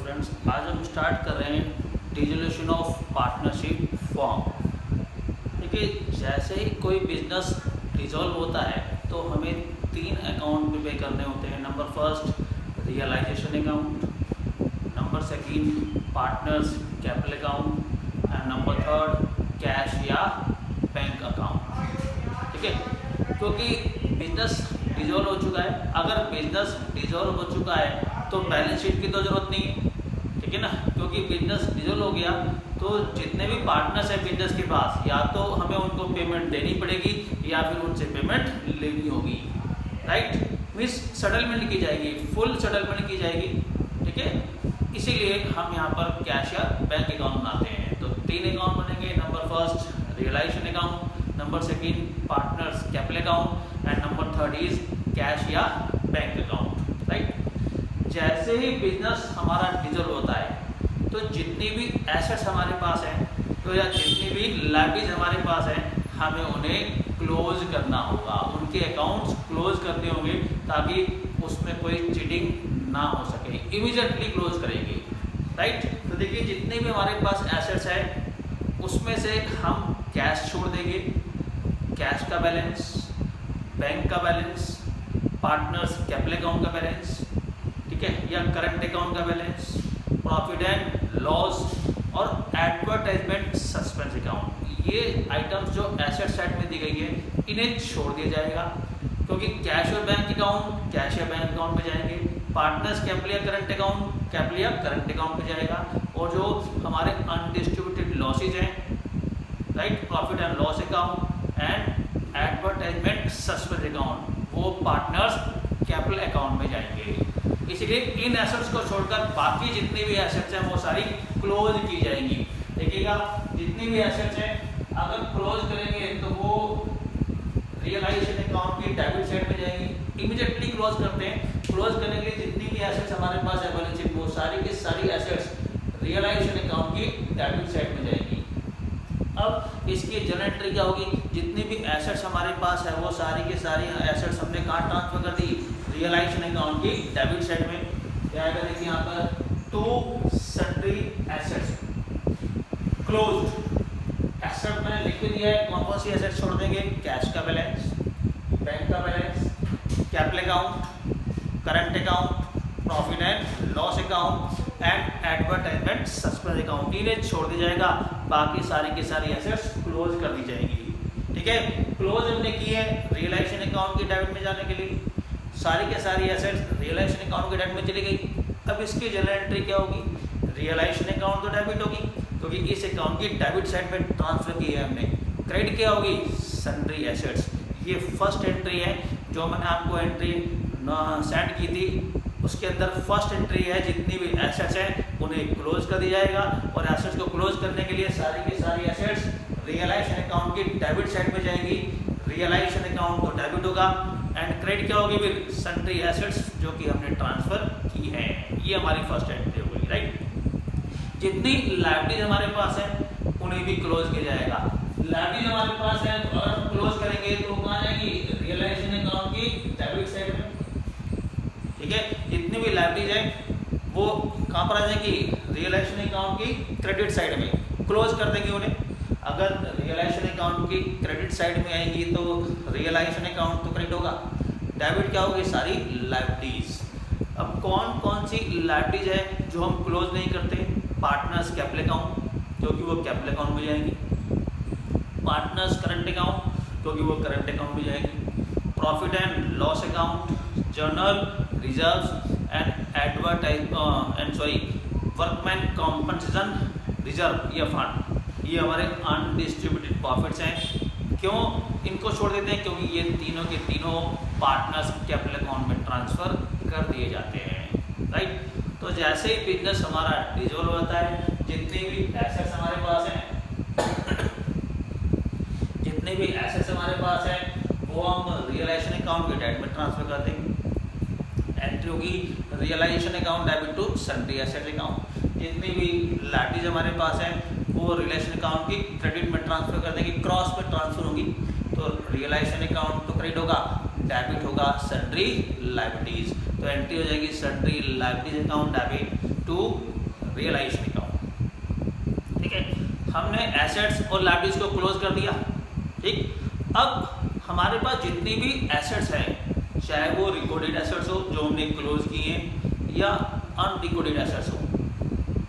Friends, आज हम start कर रहे हैं डिसोल्यूशन ऑफ पार्टनरशिप फॉर्म। देखिए, जैसे ही कोई बिजनेस डिसॉल्व होता है तो हमें 3 अकाउंट प्रिपेयर करने होते हैं। Number first realisation account, number second partners capital account and number third cash या बैंक अकाउंट। ठीक है, क्योंकि बिजनेस डिसॉल्व हो चुका है। अगर बिजनेस डिसॉल्व हो चुका है तो बैलेंस शीट की तो जरूरत नहीं है, ठीक है ना, क्योंकि बिजनेस डिसॉल्व हो गया तो जितने भी पार्टनर्स हैं बिजनेस के पास, या तो हमें उनको पेमेंट देनी पड़ेगी या फिर उनसे पेमेंट लेनी होगी। राइट, मीन्स सेटलमेंट की जाएगी, फुल सेटलमेंट की जाएगी। ठीक है, इसीलिए हम यहाँ पर कैश या बैंक अकाउंट बनाते हैं। तो 3 अकाउंट बनेंगे। Number first realisation account, number second partners capital account and number third is cash या बैंक अकाउंट। राइट, जैसे ही बिजनेस हमारा डिसॉल्व होता है तो जितनी भी एसेट्स हमारे पास हैं तो या जितनी भी लायबिलिटीज हमारे पास हैं, हमें उन्हें क्लोज करना होगा, उनके अकाउंट्स क्लोज करने होंगे ताकि उसमें कोई चीटिंग ना हो सके। इमीडिएटली क्लोज करेंगे। राइट, तो देखिए जितने भी हमारे पास एसेट्स हैं उसमें से हम कैश छोड़ देंगे, कैश का बैलेंस, बैंक का बैलेंस, पार्टनर्स कैपिटल अकाउंट का बैलेंस, ठीक है, या करंट अकाउंट का बैलेंस, प्रॉफिट एंड लॉस और एडवर्टाइजमेंट सस्पेंस अकाउंट। ये आइटम्स जो एसेट साइड में दी गई है इन्हें छोड़ दिया जाएगा, क्योंकि कैश और बैंक अकाउंट कैश या बैंक अकाउंट में जाएंगे, पार्टनर्स कैपिटल या करंट अकाउंट कैपिटल या करंट अकाउंट में जाएगा, और जो हमारे अनडिस्ट्रीब्यूटेड लॉसेज हैं, right, profit and loss account and advertisement suspense account, वो पार्टनर्स कैपिटल अकाउंट में जाएंगे। इसलिए इन एसेट्स को छोड़कर बाकी जितनी भी एसेट्स हैं वो सारी क्लोज की जाएंगी। देखिएगा, जितनी भी एसेट्स हैं अगर क्लोज करेंगे तो वो रियलाइजेशन अकाउंट की डेबिट साइड में जाएंगी। इमीडिएटली क्लोज करते हैं। क्लोज करने के लिए जितनी भी एसेट्स हमारे पास है बैलेंस शीट, वो सारी की सारी एसेट्स रियलाइजेशन अकाउंट की डेबिट साइड में जाएगी। अब इसकी जनरल एंट्री क्या होगी? जितनी भी एसेट्स हमारे पास है वो सारी की सारी एसेट्स हमने कहाँ ट्रांसफर कर दी? रियलाइजेशन अकाउंट की डेबिट साइड में। क्या आएगा? देखिए यहाँ पर to sundry assets closed. Asset मैंने लिख के दिया है, कौन कौन सी एसेट्स छोड़ देंगे? कैश का बैलेंस, बैंक का balance, capital account, current account, profit and loss account and advertisement suspense account. इन्हें छोड़ दिया जाएगा, बाकी सारी की सारी एसेट्स क्लोज कर दी जाएगी। ठीक है, क्लोज हमने की है रियलाइजेशन अकाउंट की डेबिट में जाने के लिए। सारी के सारी एसेट्स रियलाइजेशन अकाउंट के डेबिट में चली गई। अब इसकी जनरल एंट्री क्या होगी? रियलाइजेशन अकाउंट तो डेबिट होगी, क्योंकि इस अकाउंट की डेबिट साइड में ट्रांसफर की है हमने। क्रेडिट क्या होगी? Sundry assets. ये फर्स्ट एंट्री है जो मैंने आपको एंट्री सेंड की थी, उसके अंदर फर्स्ट एंट्री है जितनी भी एसेट्स हैं उन्हें क्लोज कर दिया जाएगा। और एसेट्स को क्लोज करने के लिए सारी की सारी एसेट्स रियलाइजेशन अकाउंट की डेबिट साइड में जाएंगी। रियलाइजेशन अकाउंट तो डेबिट होगा एंड क्रेडिट क्या होगी? फिर सन्ड्री एसेट्स जो कि हमने ट्रांसफर की है। ये हमारी फर्स्ट एंट्री हो गई। राइट, जितनी लायबिलिटीज हमारे पास है उन्हें भी क्लोज किया जाएगा। लायबिलिटीज हमारे पास है तो अगर क्लोज करेंगे तो कहाँ जाएगी? रियलाइजेशन अकाउंट की डेबिट साइड में। ठीक है, जितनी भी लायबिलिटीज है वो कहाँ पर आ जाएंगी? रियलाइजेशन अकाउंट की क्रेडिट साइड में। क्लोज कर देंगे उन्हें। अगर रियलाइजेशन अकाउंट की क्रेडिट साइड में आएंगी तो रियलाइजेशन अकाउंट तो क्रेडिट होगा, डेबिट क्या होगी? सारी लायबिलिटीज। अब कौन कौन सी लायबिलिटीज है जो हम क्लोज नहीं करते? पार्टनर्स कैपिटल अकाउंट, क्योंकि वो कैपिटल अकाउंट में जाएंगी। पार्टनर्स करंट अकाउंट, क्योंकि वो करंट अकाउंट में जाएंगी। Profit and loss account, journal reserves and workman compensation reserve या फंड, ये हमारे अनडिस्ट्रीब्यूटेड प्रॉफिट्स हैं। क्यों इनको छोड़ देते हैं? क्योंकि ये तीनों के तीनों पार्टनर्स कैपिटल अकाउंट में ट्रांसफर कर दिए जाते हैं। राइट, तो जैसे ही बिजनेस हमारा डिसॉल्व होता है, जितने भी एसेट्स हमारे पास हैं वो हम रियलाइजेशन अकाउंट के डेबिट में ट्रांसफर कर देंगे। एंट्री होगी realisation account debit to sundry asset account. जितनी भी लायबिलिटीज हमारे पास हैं वो रियलाइजेशन अकाउंट की क्रेडिट में ट्रांसफर कर देंगे। क्रॉस में ट्रांसफर होगी तो रियलाइजेशन अकाउंट तो क्रेडिट होगा, डेबिट होगा सन्ड्री लायबिलिटीज। तो एंट्री हो जाएगी sundry liabilities account debit to realisation account. ठीक है, हमने एसेट्स और लायबिलिटीज को क्लोज कर दिया। ठीक, अब हमारे पास जितनी भी एसेट्स हैं, चाहे वो रिकॉर्डेड एसेट्स हो जो हमने क्लोज किए हैं या अनरिकॉर्डेड एसेट्स हो,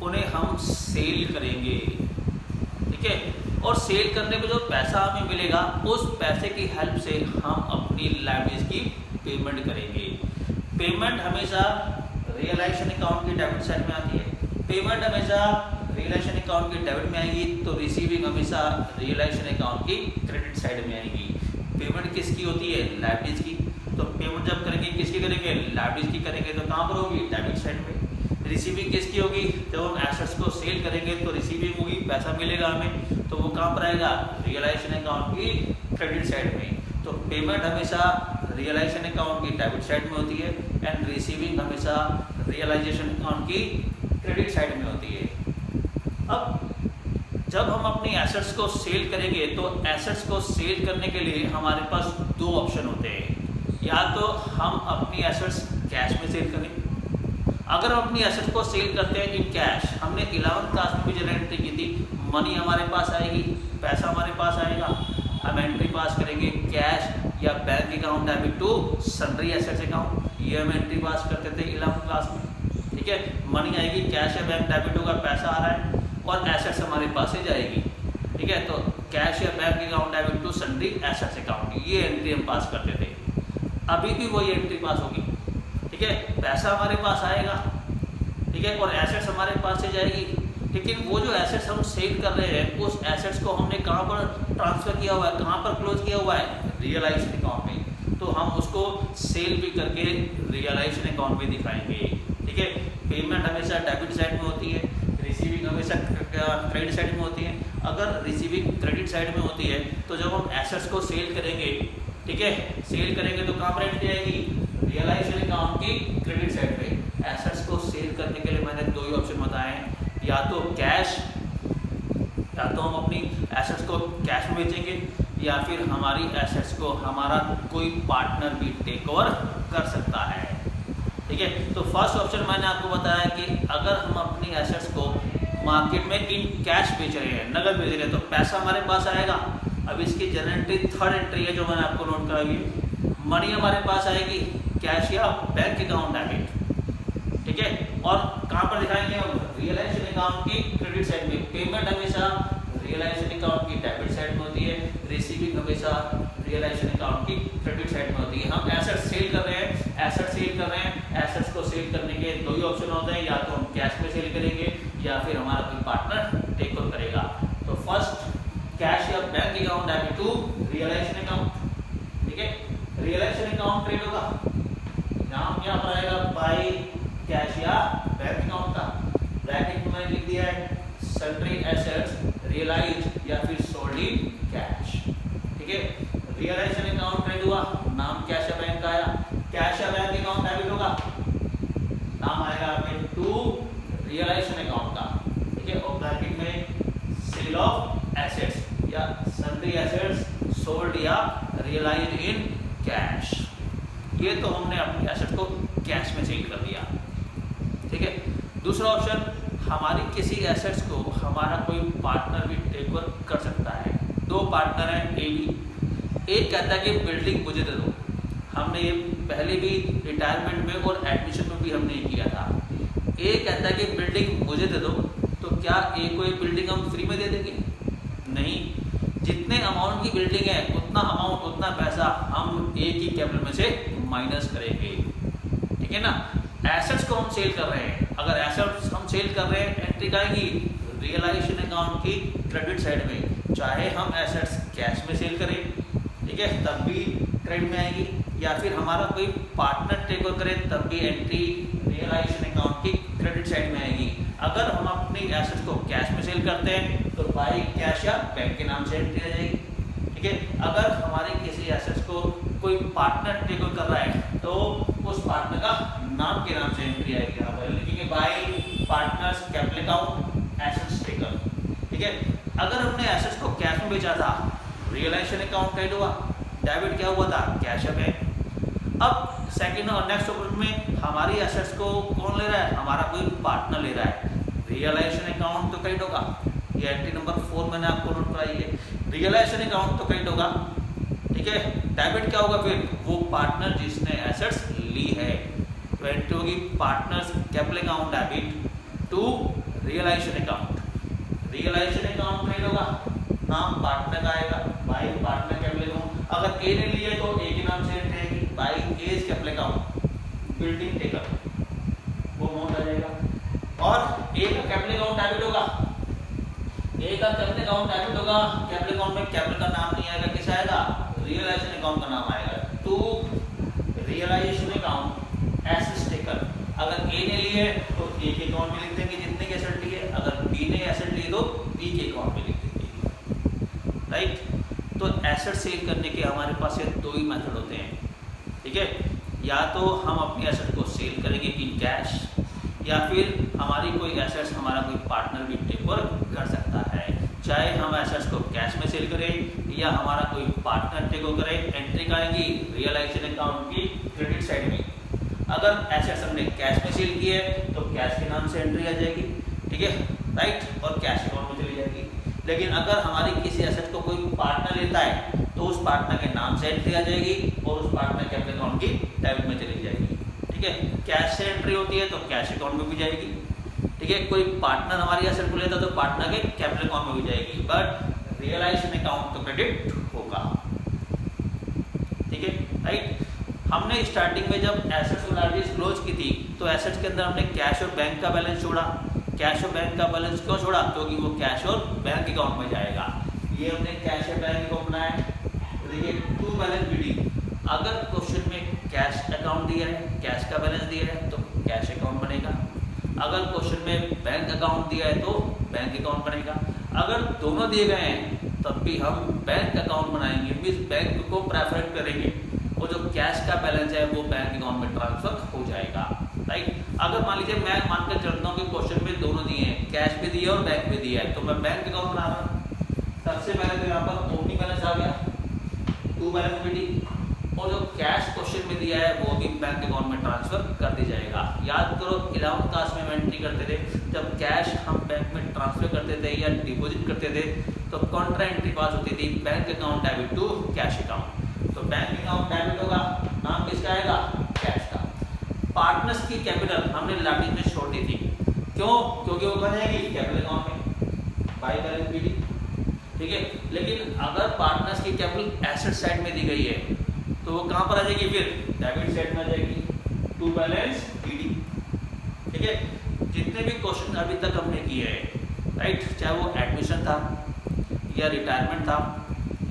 उन्हें हम सेल करेंगे। ठीक है, और सेल करने पे जो पैसा हमें मिलेगा उस पैसे की हेल्प से हम अपनी लायबिलिटीज की पेमेंट करेंगे। पेमेंट हमेशा रियलाइजेशन अकाउंट की डेबिट साइड में आती है, पेमेंट हमेशा रियलाइजेशन अकाउंट की डेबिट में आएगी, तो रिसीविंग हमेशा रियलाइजेशन अकाउंट की क्रेडिट साइड में आएगी। पेमेंट किसकी होती है? लायबिलिटीज की। तो पेमेंट जब करेंगे किसकी करेंगे? लायबिलिटीज की करेंगे, तो कहाँ पर होगी? डेबिट साइड में। रिसीविंग किसकी होगी? जब हम एसेट्स को सेल करेंगे तो रिसीविंग होगी, पैसा मिलेगा हमें, तो वो कहाँ पर आएगा? रियलाइजेशन अकाउंट की क्रेडिट साइड में। तो पेमेंट हमेशा रियलाइजेशन अकाउंट की डेबिट साइड में होती है एंड रिसीविंग हमेशा रियलाइजेशन अकाउंट की क्रेडिट साइड में होती है। अब जब हम अपनी एसेट्स को सेल करेंगे तो एसेट्स को सेल करने के लिए हमारे पास दो ऑप्शन होते हैं। या तो हम अपनी एसेट्स कैश में सेल करें। अगर हम अपनी एसेट्स को सेल करते हैं इन कैश, हमने 11th क्लास में भी जो एंट्री की थी, मनी हमारे पास आएगी, पैसा हमारे पास आएगा, हम एंट्री पास करेंगे कैश या bank account debit to sundry assets account. ये हम एंट्री पास करते थे 11th क्लास में। ठीक है, मनी आएगी, कैश या बैंक डेबिट होगा, पैसा आ रहा है और एसेट्स हमारे पास से जाएगी। ठीक है, तो कैश या bank account debit to sundry assets account, ये एंट्री हम पास करते थे। अभी भी वही एंट्री पास होगी। ठीक है, पैसा हमारे पास आएगा, ठीक है, और एसेट्स हमारे पास से जाएगी। लेकिन वो जो एसेट्स हम सेल कर रहे हैं उस एसेट्स को हमने कहाँ पर ट्रांसफर किया हुआ है, कहाँ पर क्लोज किया हुआ है? रियलाइजेशन अकाउंट में। तो हम उसको सेल भी करके रियलाइजेशन अकाउंट में दिखाएंगे। ठीक है, पेमेंट हमेशा डेबिट साइड में होती है, रिसीविंग हमेशा क्रेडिट साइड में होती है। अगर रिसीविंग क्रेडिट साइड में होती है तो जब हम एसेट्स को सेल करेंगे, ठीक है, सेल करेंगे तो कहाँ पर एंट्री आएगी? रियलाइजेशन अकाउंट की क्रेडिट साइड पे। एसेट्स को सेल करने के लिए मैंने दो ही ऑप्शन बताए हैं, या तो कैश, या तो हम अपनी एसेट्स को कैश में बेचेंगे, या फिर हमारी एसेट्स को हमारा कोई पार्टनर भी टेक ओवर कर सकता है। ठीक है, तो फर्स्ट ऑप्शन मैंने आपको बताया कि अगर हम अपनी एसेट्स को मार्केट में इन कैश बेच रहे हैं, नगद बेच रहे हैं, तो पैसा हमारे पास आएगा। अब इसकी जनरल एंट्री थर्ड एंट्री है जो मैंने आपको नोट कराई है। मनी हमारे पास आएगी कैश या बैंक अकाउंट डेबिट। ठीक है, और कहाँ पर दिखाएंगे हम? रियलाइजेशन अकाउंट की क्रेडिट साइड में। पेमेंट हमेशा रियलाइजेशन अकाउंट की डेबिट साइड में होती है, रिसीविंग हमेशा रियलाइजेशन अकाउंट की क्रेडिट साइड में होती है। हम एसेट सेल कर रहे हैं, एसेट सेल कर रहे हैं, एसेट्स को सेल करने के दो ही ऑप्शन होते हैं, या तो हम कैश में सेल करेंगे या फिर हमारा कोई पार्टनर टेक ओवर करेगा। तो फर्स्ट कैश या bank account debit to realisation account. ठीक है, रियलाइजेशन अकाउंट ट्रेड होगा, नाम क्या पर आएगा? बाय कैश या बैंक अकाउंट का। ब्रैकेट में मैंने लिख दिया है सन्ड्री एसेट्स रियलाइज या फिर सोल्ड इन कैश। ठीक है, रियलाइजेशन अकाउंट ट्रेड हुआ, नाम कैश या बैंक का आया। कैश या बैंक अकाउंट डेबिट होगा, नाम आएगा आपके टू रियलाइजेशन अकाउंट का। ठीक है, और ब्रैकेट में सेल ऑफ एसेट्स या सन्ड्री एसेट्स सोल्ड या रियलाइज्ड इन कैश। ये तो हमने अपनी एसेट को कैश में सेल कर दिया। ठीक है, दूसरा ऑप्शन, हमारी किसी एसेट्स को हमारा कोई पार्टनर भी टेक ओवर कर सकता है। दो पार्टनर हैं ए बी। एक कहता है कि बिल्डिंग मुझे दे दो, हमने ये पहले भी रिटायरमेंट में और एडमिशन में भी हमने ये किया था। ए कहता है कि बिल्डिंग मुझे दे दो, तो क्या ए को ये बिल्डिंग हम फ्री में दे देंगे? नहीं, जितने अमाउंट की बिल्डिंग है उतना अमाउंट, उतना पैसा हम ए की कैपिटल में से माइनस करेंगे। ठीक है ना, एसेट्स को हम सेल कर रहे हैं, अगर एसेट्स हम सेल कर रहे हैं एंट्री आएगी रियलाइजेशन अकाउंट की क्रेडिट साइड में। चाहे हम एसेट्स कैश में सेल करें, ठीक है, तब भी क्रेडिट में आएगी, या फिर हमारा कोई पार्टनर टेक ओवर करे तब भी एंट्री रियलाइजेशन अकाउंट की क्रेडिट साइड में आएगी। अगर हम अपनी एसेट्स को कैश में सेल करते हैं तो बाई कैश या बैंक के नाम से एंट्री आ जाएगी। ठीक है, अगर हमारे किसी एसेट्स को कोई पार्टनर टेक ओवर कर रहा है तो उस पार्टनर का नाम के नाम से एंट्री आएगी। यहाँ पर लिखेंगे by partners capital account assets taker. ठीक है, अगर हमने एसेट्स को कैश में बेचा था, रियलाइजेशन अकाउंट क्रेडिट हुआ, डेबिट क्या हुआ था? कैश या बैंक। अब सेकंड और नेक्स्ट ऑप्शन में हमारी एसेट्स को कौन ले रहा है, हमारा कोई पार्टनर ले रहा है। रियलाइजेशन अकाउंट तो क्रेडिट होगा, ये एंट्री नंबर 4 मैंने आपको नोट कराई है। रियलाइजेशन अकाउंट तो क्रेडिट होगा, ठीक है। डेबिट क्या होगा फिर, वो पार्टनर जिसने एसेट्स ली है, तो एंट्री होगी partners capital account debit to realisation account. Realisation account credit होगा, नाम पार्टनर का आएगा, बाय पार्टनर कैपिटल अकाउंट। अगर ए ने लिया तो ए के नाम से एंट्री आएगी, by A's capital account building taker, वो अमाउंट आ जाएगा। और ए का कैपिटल अकाउंट डेबिट होगा, ए का कैपिटल अकाउंट डेबिट होगा, कैपिटल अकाउंट में कैपिटल का नाम नहीं आएगा, किस आएगा, रियलाइजेशन अकाउंट का नाम आएगा, to realisation account assets taker. अगर ए ने लिए तो ए के अकाउंट में लिख देंगे जितने की एसेट ली है, अगर बी ने एसेट ली तो बी के अकाउंट में लिख देंगे, राइट। तो एसेट सेल करने के हमारे पास ये दो ही मेथड होते हैं, ठीक है। या तो हम अपनी एसेट को सेल करेंगे इन कैश, या फिर हमारी कोई एसेट्स हमारा कोई पार्टनर भी टेक ओवर कर सकता है, चाहे हम एसेट्स को कैश में सेल करें या हमारा कोई पार्टनर टेक ओवर करे। एंट्री का आएगी रियलाइजेशन अकाउंट की क्रेडिट साइड में। अगर एसेट्स हमने कैश में सेल की है तो कैश के नाम से एंट्री आ जाएगी, ठीक है, राइट, और कैश अकाउंट में चली जाएगी। लेकिन अगर हमारी किसी एसेट को कोई पार्टनर लेता है तो उस पार्टनर के नाम से एंट्री आ जाएगी और उस पार्टनर कैपिटल अकाउंट की डेबिट में चली जाएगी, ठीक है। कैश से एंट्री होती है तो कैश अकाउंट में भी जाएगी, ठीक है। कोई पार्टनर हमारी एसेट को लेता है तो पार्टनर के कैपिटल अकाउंट में भी जाएगी, बट रियलाइजेशन अकाउंट तो क्रेडिट होगा, ठीक है, राइट। हमने स्टार्टिंग में जब एसेट्स और लायबिलिटीज क्लोज की थी तो एसेट्स के अंदर हमने कैश और बैंक का बैलेंस छोड़ा। कैश और बैंक का बैलेंस क्यों छोड़ा, क्योंकि वो कैश और बैंक अकाउंट में जाएगा। ये हमने कैश और बैंक अकाउंट बनाया, देखिए टू बैलेंस बीडी। अगर क्वेश्चन में कैश अकाउंट दिया है, कैश का बैलेंस दिया है तो कैश अकाउंट बनेगा। अगर क्वेश्चन में बैंक अकाउंट दिया है तो बैंक अकाउंट बनेगा। अगर दोनों दिए गए हैं तब भी हम बैंक अकाउंट बनाएंगे, मीन्स बैंक को प्रेफर करेंगे, और जो कैश का बैलेंस है वो बैंक अकाउंट में ट्रांसफर हो जाएगा, राइट। अगर मान लीजिए मैं मानकर चलता हूँ कि क्वेश्चन में दोनों दिए हैं, कैश भी दिया और बैंक भी दिया है, तो मैं बैंक अकाउंट बना रहा हूँ। सबसे पहले तो यहाँ पर ओपनिंग बैलेंस आ गया, टू बैलेंस बीडी, और जो कैश क्वेश्चन में दिया है वो भी बैंक अकाउंट में ट्रांसफर कर दी जाएगा। याद करो 11th क्लास में एंट्री करते थे, जब कैश हम बैंक में ट्रांसफर करते थे या डिपॉजिट करते थे तो कॉन्ट्रा एंट्री पास होती थी bank account debit to cash account. तो बैंक अकाउंट डेबिट होगा, नाम किसका आएगा, कैश का। पार्टनर्स की कैपिटल हमने लायबिलिटी में छोड़ दी थी, क्यों, क्योंकि वो कहाँ जाएगी, कैपिटल अकाउंट में, बाय बैलेंस बीडी, ठीक है। लेकिन अगर पार्टनर्स की कैपिटल एसेट साइड में दी गई है तो वो कहाँ पर आ जाएगी, फिर डेबिट साइड में आ जाएगी, टू बैलेंस बीडी, ठीक है। जितने भी क्वेश्चन अभी तक हमने किए हैं, राइट, चाहे वो एडमिशन था या रिटायरमेंट था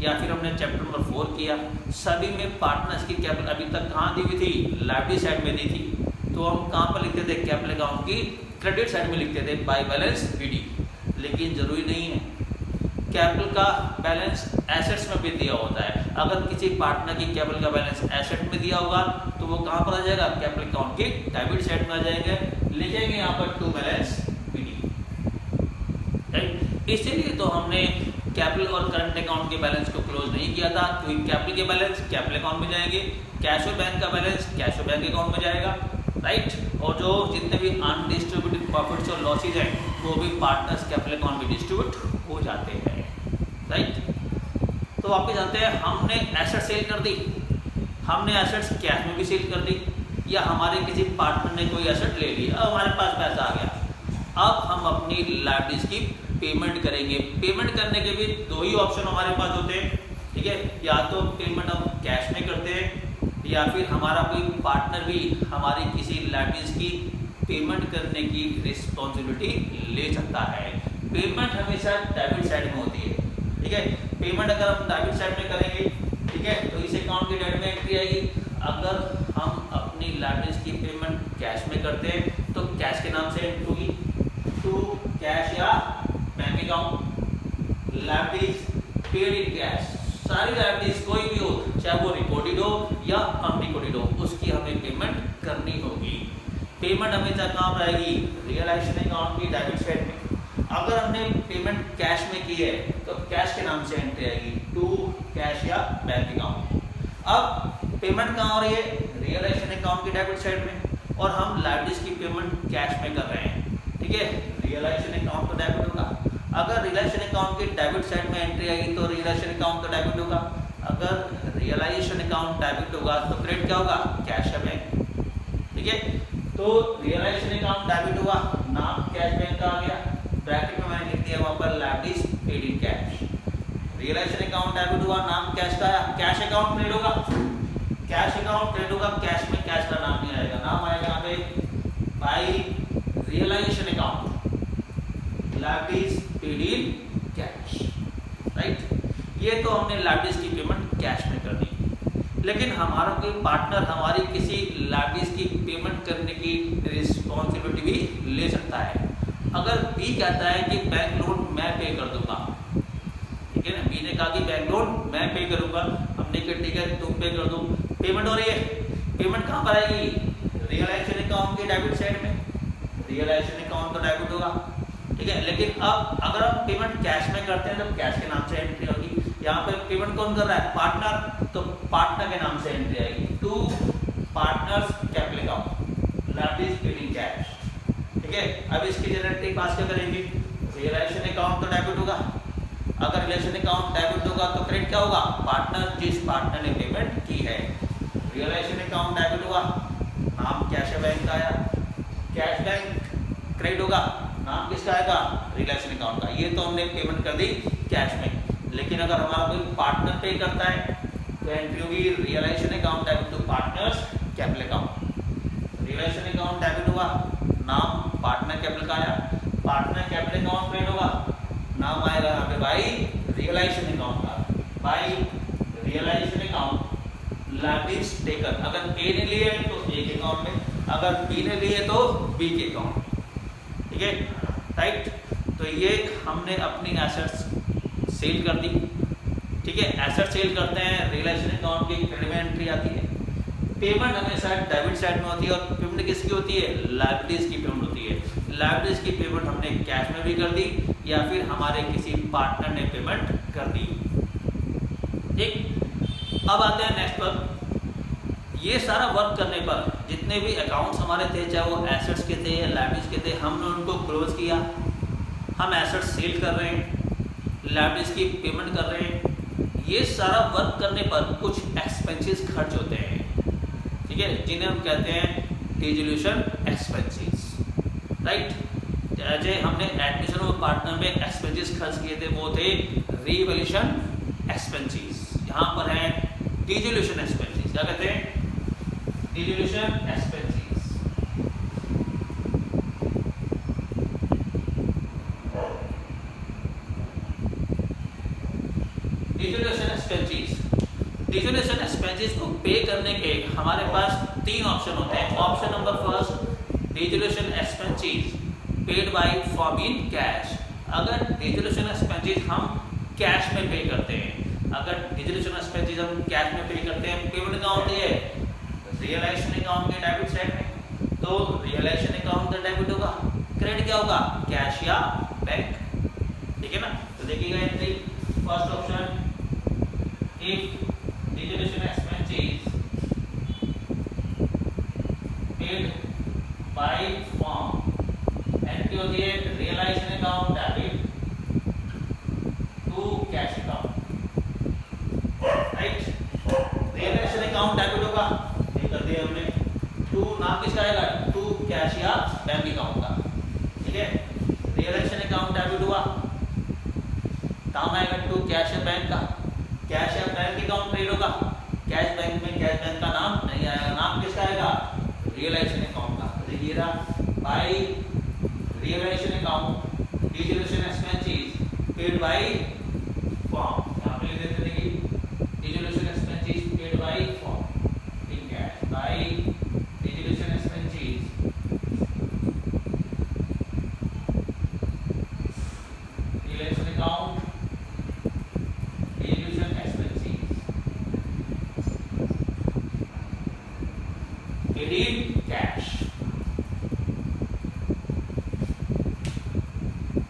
या फिर हमने चैप्टर नंबर 4 किया, सभी में पार्टनर्स की कैपिटल अभी तक कहाँ दी हुई थी, लायबिलिटी साइड में दी थी। तो हम कहाँ पर लिखते थे, कैपिटल अकाउंट की क्रेडिट साइड में लिखते थे बाय बैलेंस बीडी। लेकिन जरूरी नहीं है, कैपिटल का बैलेंस एसेट्स में भी दिया होता है। अगर किसी पार्टनर की कैपिटल का बैलेंस एसेट में दिया होगा तो वो कहाँ पर आ जाएगा, कैपिटल अकाउंट की डेबिट साइड में आ जाएंगे, लिखेंगे यहाँ पर टू बैलेंस बीडी, राइट। इसीलिए तो हमने कैपिटल और करंट अकाउंट के बैलेंस को क्लोज नहीं किया था, क्योंकि कैपिटल के बैलेंस कैपिटल अकाउंट में जाएंगे, कैश और बैंक का बैलेंस कैश और बैंक अकाउंट में जाएगा, राइट। और जो जितने भी अनडिस्ट्रीब्यूटेड प्रॉफिट्स और लॉसेज हैं वो भी पार्टनर्स कैपिटल अकाउंट में डिस्ट्रीब्यूट हो जाते हैं, राइट। तो वापस जानते हैं, हमने एसेट सेल कर दी, हमने एसेट्स कैश में भी सेल कर दी, या हमारे किसी पार्टनर ने कोई एसेट ले ली, अब हमारे पास पैसा आ गया, अब हम अपनी लायबिलिटीज की पेमेंट करेंगे। पेमेंट करने के भी दो ही ऑप्शन हमारे पास होते हैं, ठीक है। या तो पेमेंट हम कैश में करते हैं या फिर हमारा कोई पार्टनर भी हमारी किसी लायबिलिटीज की पेमेंट करने की रिस्पॉन्सिबिलिटी ले सकता है। पेमेंट हमेशा डेबिट साइड में होती है, ठीक है। पेमेंट अगर हम डेबिट साइड में करेंगे, ठीक है, तो इस अकाउंट की डेबिट में एंट्री आएगी। अगर हम अपनी लायबिलिटीज की पेमेंट कैश में करते हैं तो कैश के नाम से एंट्री होगी टू कैश या bank account. Liabilities paid in cash, सारी लायबिलिटीज कोई भी हो, चाहे वो रिकॉर्डेड हो या अनरिकॉर्डेड हो, उसकी हमें पेमेंट करनी होगी। पेमेंट हमेशा कहाँ पर आएगी, रियलाइजेशन अकाउंट की डेबिट साइड में। अगर हमने पेमेंट कैश में की है तो कैश के नाम से एंट्री आएगी टू कैश या बैंक अकाउंट। अब पेमेंट कहाँ हो रही है, रियलाइजेशन अकाउंट की डेबिट साइड में। और हम लाइबिलिटीज की पेमेंट कैश में कर रहे हैं, ठीक है, रियलाइजेशन अकाउंट तो डेबिट होगा। अगर रियलाइजेशन अकाउंट की डेबिट साइड में एंट्री आएगी तो रियलाइजेशन अकाउंट तो डेबिट होगा। अगर रियलाइजेशन अकाउंट डेबिट होगा तो क्रेडिट क्या होगा, कैश है बैंक, ठीक है। तो रियलाइजेशन अकाउंट डेबिट हुआ, नाम कैश बैंक का आ गया, ब्रैकेट में मैंने लिख दिया वहां पर liabilities paid in cash. Realisation account debit हुआ, नाम कैश का आया, कैश अकाउंट क्रेडिट होगा, कैश अकाउंट क्रेडिट होगा, कैश में कैश का नाम नहीं आएगा, नाम आएगा यहाँ पे by realisation account liabilities paid in cash, right. ये तो हमने लाइबिलिटीज की पेमेंट कैश में कर दी। लेकिन हमारा कोई पार्टनर हमारी किसी लाइबिलिटीज की पेमेंट करने की रिस्पॉन्सिबिलिटी भी ले सकता है। अगर बी कहता है कि बैंक लोन मैं पे कर दूंगा, ठीक है ना, बी ने कहा कि बैंक लोन मैं पे करूंगा, हमने कहा ठीक है तुम पे कर दो, पेमेंट हो रही है, पेमेंट कहाँ पर आएगी, रियलाइजेशन अकाउंट के डेबिट साइड में, रियलाइजेशन अकाउंट तो डेबिट होगा, ठीक है। लेकिन अब अगर हम पेमेंट कैश में करते हैं तो कैश के नाम से एंट्री होगी। यहाँ पे पेमेंट कौन कर रहा है, पार्टनर, तो पार्टनर के नाम से एंट्री आएगी, to partners capital account liabilities paid in cash, ठीक है। अब इसकी जनरल पास क्या करेंगे, रियलाइजेशन अकाउंट तो डेबिट होगा, अगर रियलाइजेशन अकाउंट डेबिट होगा तो क्रेडिट क्या होगा, पार्टनर जिस पार्टनर ने पेमेंट की है। रियलाइजेशन अकाउंट डेबिट हुआ, नाम कैश बैंक का आया, कैश बैंक क्रेडिट होगा, नाम किसका आएगा, रियलाइजेशन अकाउंट का। ये तो हमने पेमेंट कर दी कैश में। लेकिन अगर हमारा कोई पार्टनर पे करता है तो एंट्री होगी realisation account debit to partners capital account. Realisation account debit हुआ, नाम पार्टनर कैपिटल का आया, पार्टनर कैपिटल अकाउंट क्रेडिट होगा, नाम आएगा यहाँ पे बाई रियलाइजेशन अकाउंट का, by realisation account liabilities taken. अगर ए ने लिए तो ए के अकाउंट में, अगर बी ने लिए तो बी के अकाउंट, ठीक है, राइट। तो ये हमने अपनी एसेट्स सेल कर दी, ठीक है। एसेट सेल करते हैं, रियलाइजेशन अकाउंट की क्रेडिट में एंट्री आती है। पेमेंट हमेशा डेबिट साइड में होती है और पेमेंट किसकी होती है, लाइबिलिटीज की पेमेंट होती है। लाइबिलिटीज की पेमेंट हमने कैश में भी कर दी या फिर हमारे किसी पार्टनर ने पेमेंट कर दी, ठीक। अब आते हैं नेक्स्ट पर। ये सारा वर्क करने पर जितने भी अकाउंट्स हमारे थे, चाहे वो एसेट्स के थे या लाइबिलिटीज के थे, हमने उनको क्लोज किया। हम एसेट्स सेल कर रहे हैं, लाइबिलिटीज की पेमेंट कर रहे हैं। ये सारा वर्क करने पर कुछ एक्सपेंसेस खर्च होते हैं, ठीक है, जिन्हें हम कहते हैं डिसोल्यूशन एक्सपेंसेस, राइट। जैसे हमने एडमिशन ऑफ पार्टनर में एक्सपेंसेस खर्च किए थे, वो थे रिवैल्यूएशन एक्सपेंसेस। यहाँ पर है डिसोल्यूशन एक्सपेंसेस, क्या कहते हैं, डिसोल्यूशन एक्सपेंसेस। डिसोल्यूशन एक्सपेंसेस को पे करने के हमारे पास तीन ऑप्शन होते हैं। Option number first, dissolution expenses paid by form in cash. अगर डिसोल्यूशन एक्सपेंसेस हम कैश में पे करते हैं, अगर डिसोल्यूशन एक्सपेंसेस हम कैश में पे करते हैं, पेमेंट कहाँ होती है, रियलाइजेशन अकाउंट के डेबिट साइड में, तो रियलाइजेशन अकाउंट का डेबिट होगा, क्रेडिट क्या होगा, कैश या बैंक, ठीक है ना। तो देखिएगा एंट्री फर्स्ट ऑप्शन, एक dissolution expenses paid by firm, entry होती है realisation account debit to cash account, right. Realisation account debit होगा, ये कर दिया हमने, टू नाम किसका आएगा, टू कैश या बैंक अकाउंट का, ठीक है। रियलाइजेशन अकाउंट डेबिट हुआ, नाम आएगा टू कैश या बैंक का, कैश या बैंक अकाउंट क्रेडिट होगा, कैश बैंक में कैश बैंक का नाम नहीं आएगा, नाम किसका आएगा, रियलाइजेशन अकाउंट का। देखिए by realisation account dissolution expenses paid by firm, यहाँ पे लिख देते हैं कि dissolution expenses paid by firm, ठीक है, by dissolution expenses realisation account dissolution expenses paid in cash.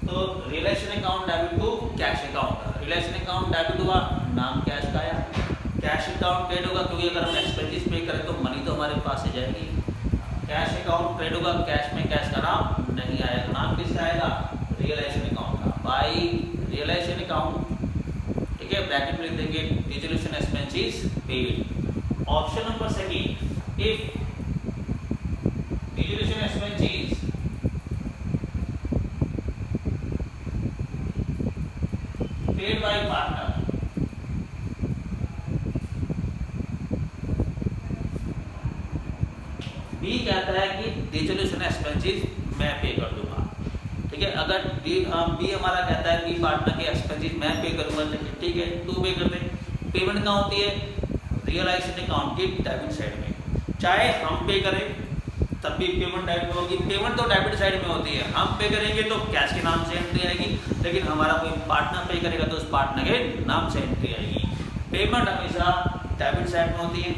तो realisation account debit to cash account, realisation account debit हुआ, नाम कैश का आया, कैश अकाउंट क्रेडिट होगा, क्योंकि अगर हम एक्सपेंसेस पे करें तो मनी तो हमारे पास ही जाएगी, कैश अकाउंट क्रेडिट होगा, कैश में कैश का नाम नहीं आएगा, नाम किसका आएगा, रियलाइजेशन अकाउंट का, बाय रियलाइजेशन अकाउंट। ठीक है, ब्रैकेट में लिख देंगे dissolution expenses paid. Option number second, if dissolution expenses paid by partner B कहता है कि डिसोल्यूशन एक्सपेंसेस मैं पे कर दूंगा। ठीक है, अगर बी हमारा कहता है कि पार्टनर के एक्सपेंसेस मैं पे करूंगा, ठीक है तू पे कर दे। पेमेंट कहाँ होती है, रियलाइजेशन अकाउंट की डेबिट साइड में, चाहे हम पे करें तब भी पेमेंट डेबिट में होगी। पेमेंट तो डेबिट साइड में होती है, हम पे करेंगे तो कैश के नाम से एंट्री आएगी, लेकिन हमारा कोई पार्टनर पे करेगा तो उस पार्टनर के नाम से एंट्री आएगी। पेमेंट हमेशा डेबिट साइड में होती है,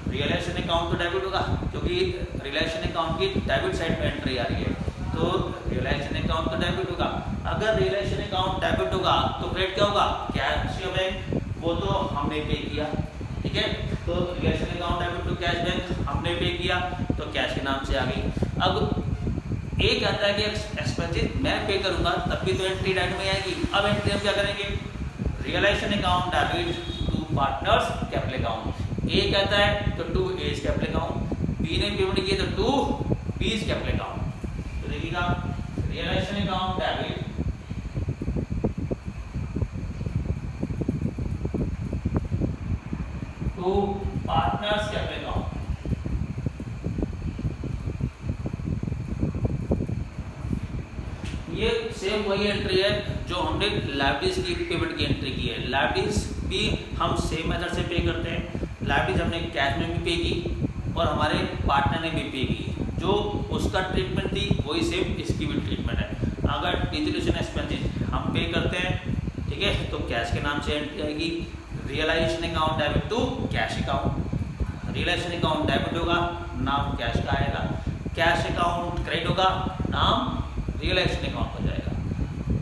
रियलाइजेशन अकाउंट तो डेबिट होगा क्योंकि रियलाइजेशन अकाउंट की डेबिट साइड में एंट्री आ रही है, तो रियलाइजेशन अकाउंट तो डेबिट होगा। अगर रियलाइजेशन अकाउंट डेबिट होगा तो क्रेडिट क्या होगा, कैश या बैंक, वो तो हमने पे किया। ठीक है, तो realisation account debit to cash bank हमने पे किया तो कैश के नाम से आ गई। अब ए कहता है कि एक्सपेंसेस मैं पे करूंगा तब भी तो एंट्री डेबिट में आएगी। अब एंट्री हम क्या करेंगे, realisation account debit to partners capital account. A कहता है तो to A's capital account, B ने पेमेंट किया तो टू बीज कैपिटल अकाउंट। तो देखिएगा realisation account debit to partners capital account, ये सेम वही एंट्री है जो हमने लायबिलिटीज की पेमेंट की एंट्री की है। लायबिलिटीज भी हम सेम मेथड से पे करते हैं, लायबिलिटीज हमने कैश में भी पे की और हमारे पार्टनर ने भी पे की, जो उसका ट्रीटमेंट थी वही सेम इसकी भी ट्रीटमेंट है। अगर डिसोल्यूशन एक्सपेंसेस हम पे करते हैं, ठीक है, तो कैश के नाम से एंट्री आएगी। Realisation account debit to cash account, realisation account debit होगा, नाम कैश का आएगा। कैश अकाउंट क्रेडिट होगा, नाम रियलाइजेशन अकाउंट हो जाएगा।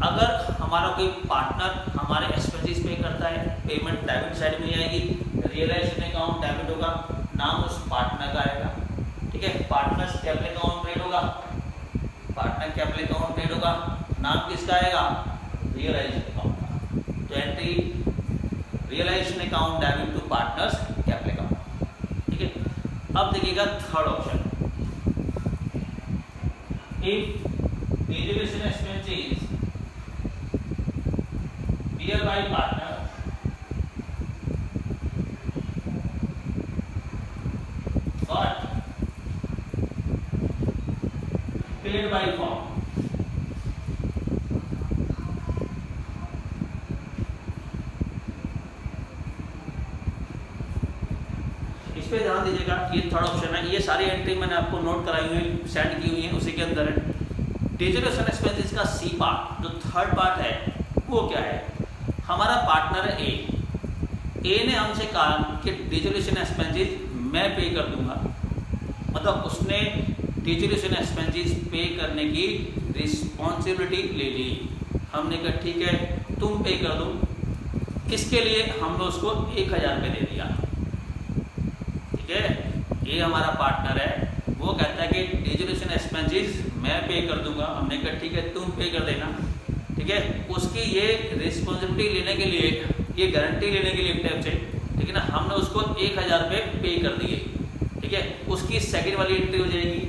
अगर हमारा कोई पार्टनर हमारे एक्सपेंसेस पे करता है, पेमेंट डेबिट साइड में आएगी, रियलाइजेशन अकाउंट डेबिट होगा, नाम उस पार्टनर का आएगा। ठीक है, पार्टनर्स कैपिटल अकाउंट क्रेडिट होगा, पार्टनर कैपिटल अकाउंट क्रेडिट होगा, नाम किसका आएगा, रियलाइजेशन अकाउंट का। तो entry realisation account debit to partners capital account. ठीक है, अब देखिएगा third option, if dissolution expenses bear by partner but paid by firm। इस पे ध्यान दीजिएगा, ये थर्ड ऑप्शन है, ये सारी एंट्री मैंने आपको नोट कराई हुई सेंड की हुई है, उसी के अंदर है। डिसोल्यूशन एक्सपेंसेस का सी पार्ट जो थर्ड पार्ट है वो क्या है, हमारा पार्टनर है ए ने हमसे कहा कि डिसोल्यूशन एक्सपेंसेस मैं पे कर दूंगा, मतलब उसने डिसोल्यूशन एक्सपेंसेस पे करने की रिस्पॉन्सिबिलिटी ले ली। हमने कहा ठीक है तुम पे कर दो, किसके लिए, हमने उसको 1000 रुपये दे दिया। ठीक है, ये हमारा पार्टनर है, वो कहता है कि डिसोल्यूशन एक्सपेंसेस मैं पे कर दूंगा। हमने कहा ठीक है तुम पे कर देना। ठीक है, उसकी ये रिस्पॉन्सिबिलिटी लेने के लिए, ये गारंटी लेने के लिए एक टाइप से, ठीक है ना, हमने उसको 1000 रुपये पे कर दिए। ठीक है, उसकी सेकंड वाली एंट्री हो जाएगी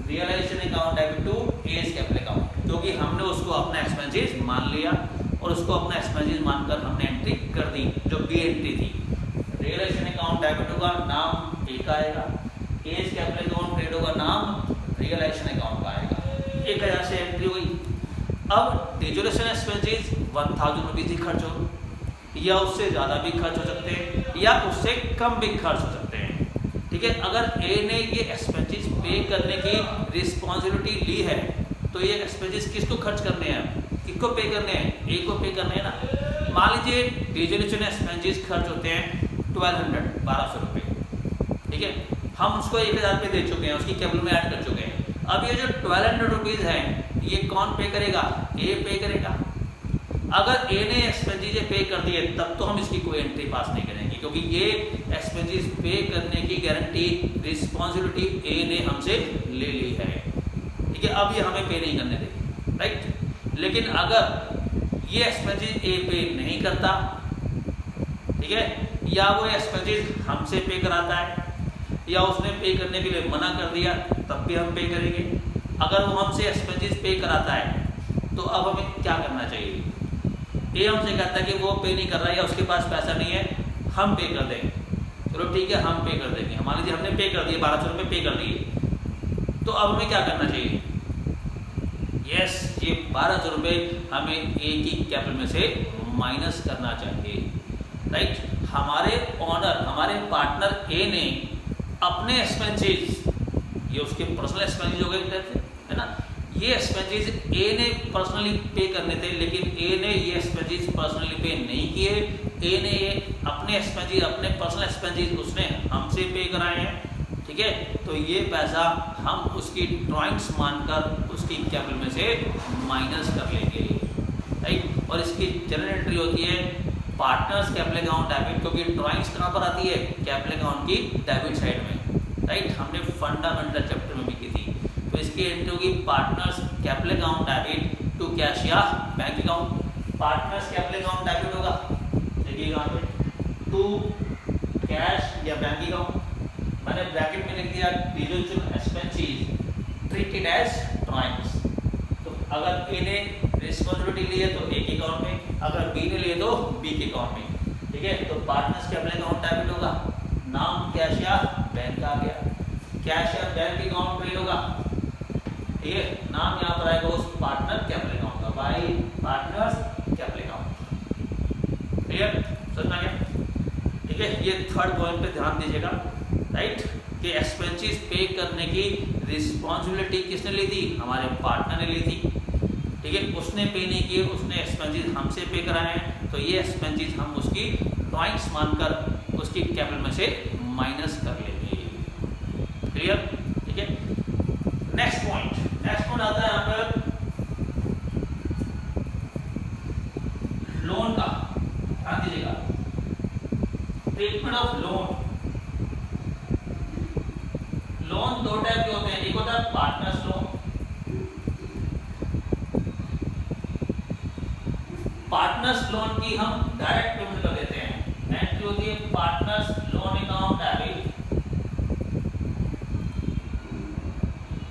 realisation account debit to A's capital account, क्योंकि हमने उसको अपना एक्सपेंसेस मान लिया और उसको अपना एक्सपेंसेस मानकर हमने एंट्री कर दी, जो बी एंट्री थी। रियलाइजेशन अकाउंट डेबिट होगा, नाम ए का आएगा, एज कैपिटल अकाउंट क्रेडिट होगा, नाम रियलाइजेशन अकाउंट का आएगा। 1000 से एंट्री हुई। अब डिसोल्यूशन एक्सपेंसेस 1000 रुपीज ही खर्च हो, या उससे ज़्यादा भी खर्च हो सकते हैं या उससे कम भी खर्च हो सकते हैं। ठीक है, अगर ए ने ये एक्सपेंसेस पे करने की रिस्पॉन्सिबिलिटी ली है तो ये एक्सपेंसेस किसको खर्च करने हैं, किसको पे करने हैं, ए को पे करने हैं ना। मान लीजिए डिसोल्यूशन एक्सपेंसेस खर्च होते हैं 1200 रुपये। ठीक है, हम उसको 1000 रुपये दे चुके हैं, उसकी केबल में ऐड कर चुके हैं। अब ये जो 1200 रुपीज़ हैं ये कौन पे करेगा, ए पे करेगा। अगर ए ने एक्सपेंसेस पे कर दिए तब तो हम इसकी कोई एंट्री पास नहीं करेंगे, जाएंगे, क्योंकि ये एक्सपेंसेस पे करने की गारंटी रिस्पॉन्सिबिलिटी ए ने हमसे ले ली है। ठीक है, अब ये हमें पे नहीं करने देगी, राइट। लेकिन अगर ये एक्सपेंसेस ए पे नहीं करता, ठीक है, या वो एक्सपेंसेस हमसे पे कराता है, या उसने पे करने के लिए मना कर दिया, तब भी हम पे करेंगे। अगर वो हमसे एक्सपेंसेस पे कराता है तो अब हमें क्या करना चाहिए? ये हमसे कहता है कि वो पे नहीं कर रहा है या उसके पास पैसा नहीं है, हम पे कर देंगे। चलो ठीक है, हम पे कर देंगे। मान लीजिए हमने पे कर दिए, 1200 रुपये पे कर दिए, तो अब हमें क्या करना चाहिए? यस, ये 1200 रुपये हमें ए की कैपिटल में से माइनस करना चाहिए, राइट। हमारे ऑनर, हमारे पार्टनर ए ने अपने एक्सपेंसेस, ये उसके पर्सनल एक्सपेंसेस हो गए, है ना, ये एक्सपेंसेस ए ने पर्सनली पे करने थे, लेकिन ए ने ये एक्सपेंसेस पर्सनली पे नहीं किए। ए ने ये अपने एक्सपेंसेस, अपने पर्सनल एक्सपेंसेस उसने हमसे पे कराए हैं, ठीक है। तो ये पैसा हम उसकी ड्राइंग्स मानकर उसकी कैपिटल में से माइनस कर लेंगे, राइट। और इसकी जनरल एंट्री होती है पार्टनर्स कैपिटल अकाउंट डेबिट, क्योंकि ड्राइंग्स कहाँ पर आती है? कैपिटल अकाउंट की डेबिट साइड में, राइट। हमने फंडामेंटल चैप्टर में भी की थी। तो इसकी एंट्री होगी partners capital account debit to cash या bank account. Partners capital account debit होगा, देखिए यहाँ पे, टू कैश या बैंक अकाउंट। मैंने ब्रैकेट में लिख दिया deduction expenses treated as drawings. तो अगर ए ने रिस्पॉन्सिबिलिटी ली है तो ए के अकाउंट में, अगर बी ने लिए तो बी के अकाउंट में, ठीक है। तो पार्टनर्स कैपिटल अकाउंट डेबिट होगा, नाम कैश या बैंक आ गया, कैश या बैंक अकाउंट क्रेडिट होगा, ठीक है। नाम यहाँ पर आएगा उस पार्टनर कैपिटल अकाउंट का, bye partners capital account. Clear, समझ में आ गया? ठीक है, ये थर्ड पॉइंट पे ध्यान दीजिएगा, राइट, कि एक्सपेंसेस पे करने की रिस्पॉन्सिबिलिटी किसने ली थी? हमारे पार्टनर ने ली थी, ठीक है। उसने पे नहीं किए, उसने एक्सपेंसेस हमसे पे कराए हैं, तो ये एक्सपेंसेस हम उसकी ड्राइंग्स मानकर उसकी कैपिटल में से माइनस कर लेंगे। क्लियर, ठीक है। नेक्स्ट पॉइंट आता है यहाँ पर लोन का, ध्यान दीजिएगा। ट्रीटमेंट ऑफ लोन, लोन दो टाइप के होते हैं, एक होता है पार्टनर्स लोन। पार्टनर्स लोन की हम डायरेक्ट पेमेंट कर देते हैं, एंट्री होती है partners loan account debit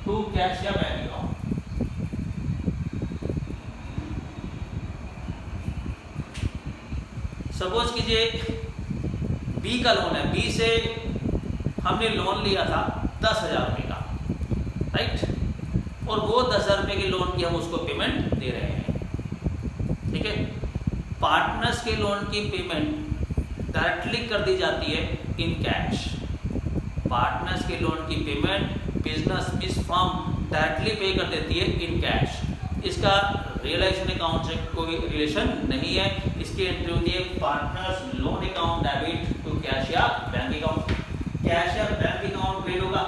to cash या बैंक अकाउंट। सपोज कीजिए बी का लोन है, बी से हमने लोन लिया था 10,000 रुपये का, राइट, और वो 10,000 रुपये के लोन की हम उसको पेमेंट दे रहे हैं, ठीक है। पार्टनर्स के लोन की पेमेंट डायरेक्टली कर दी जाती है इन कैश। पार्टनर्स के लोन की पेमेंट बिजनेस मिस फर्म डायरेक्टली पे कर देती है इन कैश। इसका रियलाइजेशन अकाउंट से कोई रिलेशन नहीं है। इसकी एंट्री होती है partners loan account debit to cash या बैंक अकाउंट। कैश या बैंक अकाउंट क्रेडिट होगा,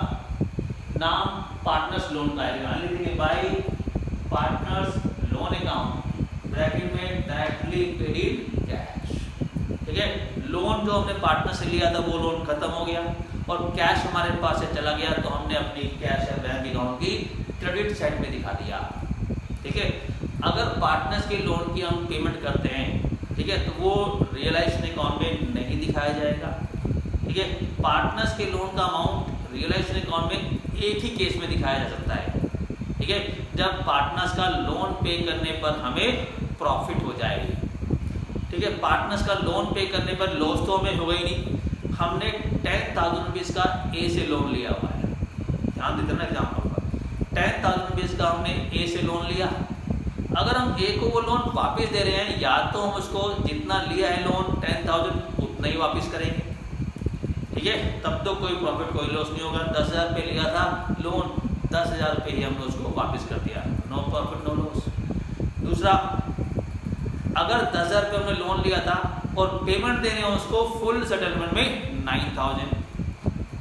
नाम पार्टनर्स लोन का आएगा, लिखेंगे by partners loan account bracket में डायरेक्टली क्रेडिट कैश, ठीक है। लोन जो हमने पार्टनर से लिया था वो लोन खत्म हो गया और कैश हमारे पास से चला गया, तो हमने अपनी कैश या बैंक अकाउंट की क्रेडिट साइड में दिखा दिया, ठीक है। अगर पार्टनर्स के लोन की हम पेमेंट करते हैं, ठीक है, तो वो रियलाइजेशन अकाउंट में नहीं दिखाया जाएगा, ठीक है। पार्टनर्स के लोन का अमाउंट रियलाइजेशन अकाउंट में एक ही केस में दिखाया जा सकता है, ठीक है, जब पार्टनर्स का लोन पे करने पर हमें प्रॉफिट हो जाएगी, ठीक है। पार्टनर्स का लोन पे करने पर लॉस तो हमें होगा ही नहीं। हमने 10,000 रुपीज़ का ए से लोन लिया हुआ है, ध्यान देते ना एग्जाम्पल पर, 10,000 रुपीज़ का हमने ए से लोन लिया। अगर हम ए को वो लोन वापस दे रहे हैं, या तो हम उसको जितना लिया है लोन 10,000 उतना ही वापस करेंगे, ठीक है, तब तो कोई प्रॉफिट कोई लॉस नहीं होगा। 10,000 रुपये लिया था लोन, 10,000 रुपये ही हमने उसको वापस कर दिया, नो प्रॉफिट नो लॉस। दूसरा, अगर 10,000 रुपये हमने लोन लिया था और पेमेंट देने हैं उसको फुल सेटलमेंट में 9,000,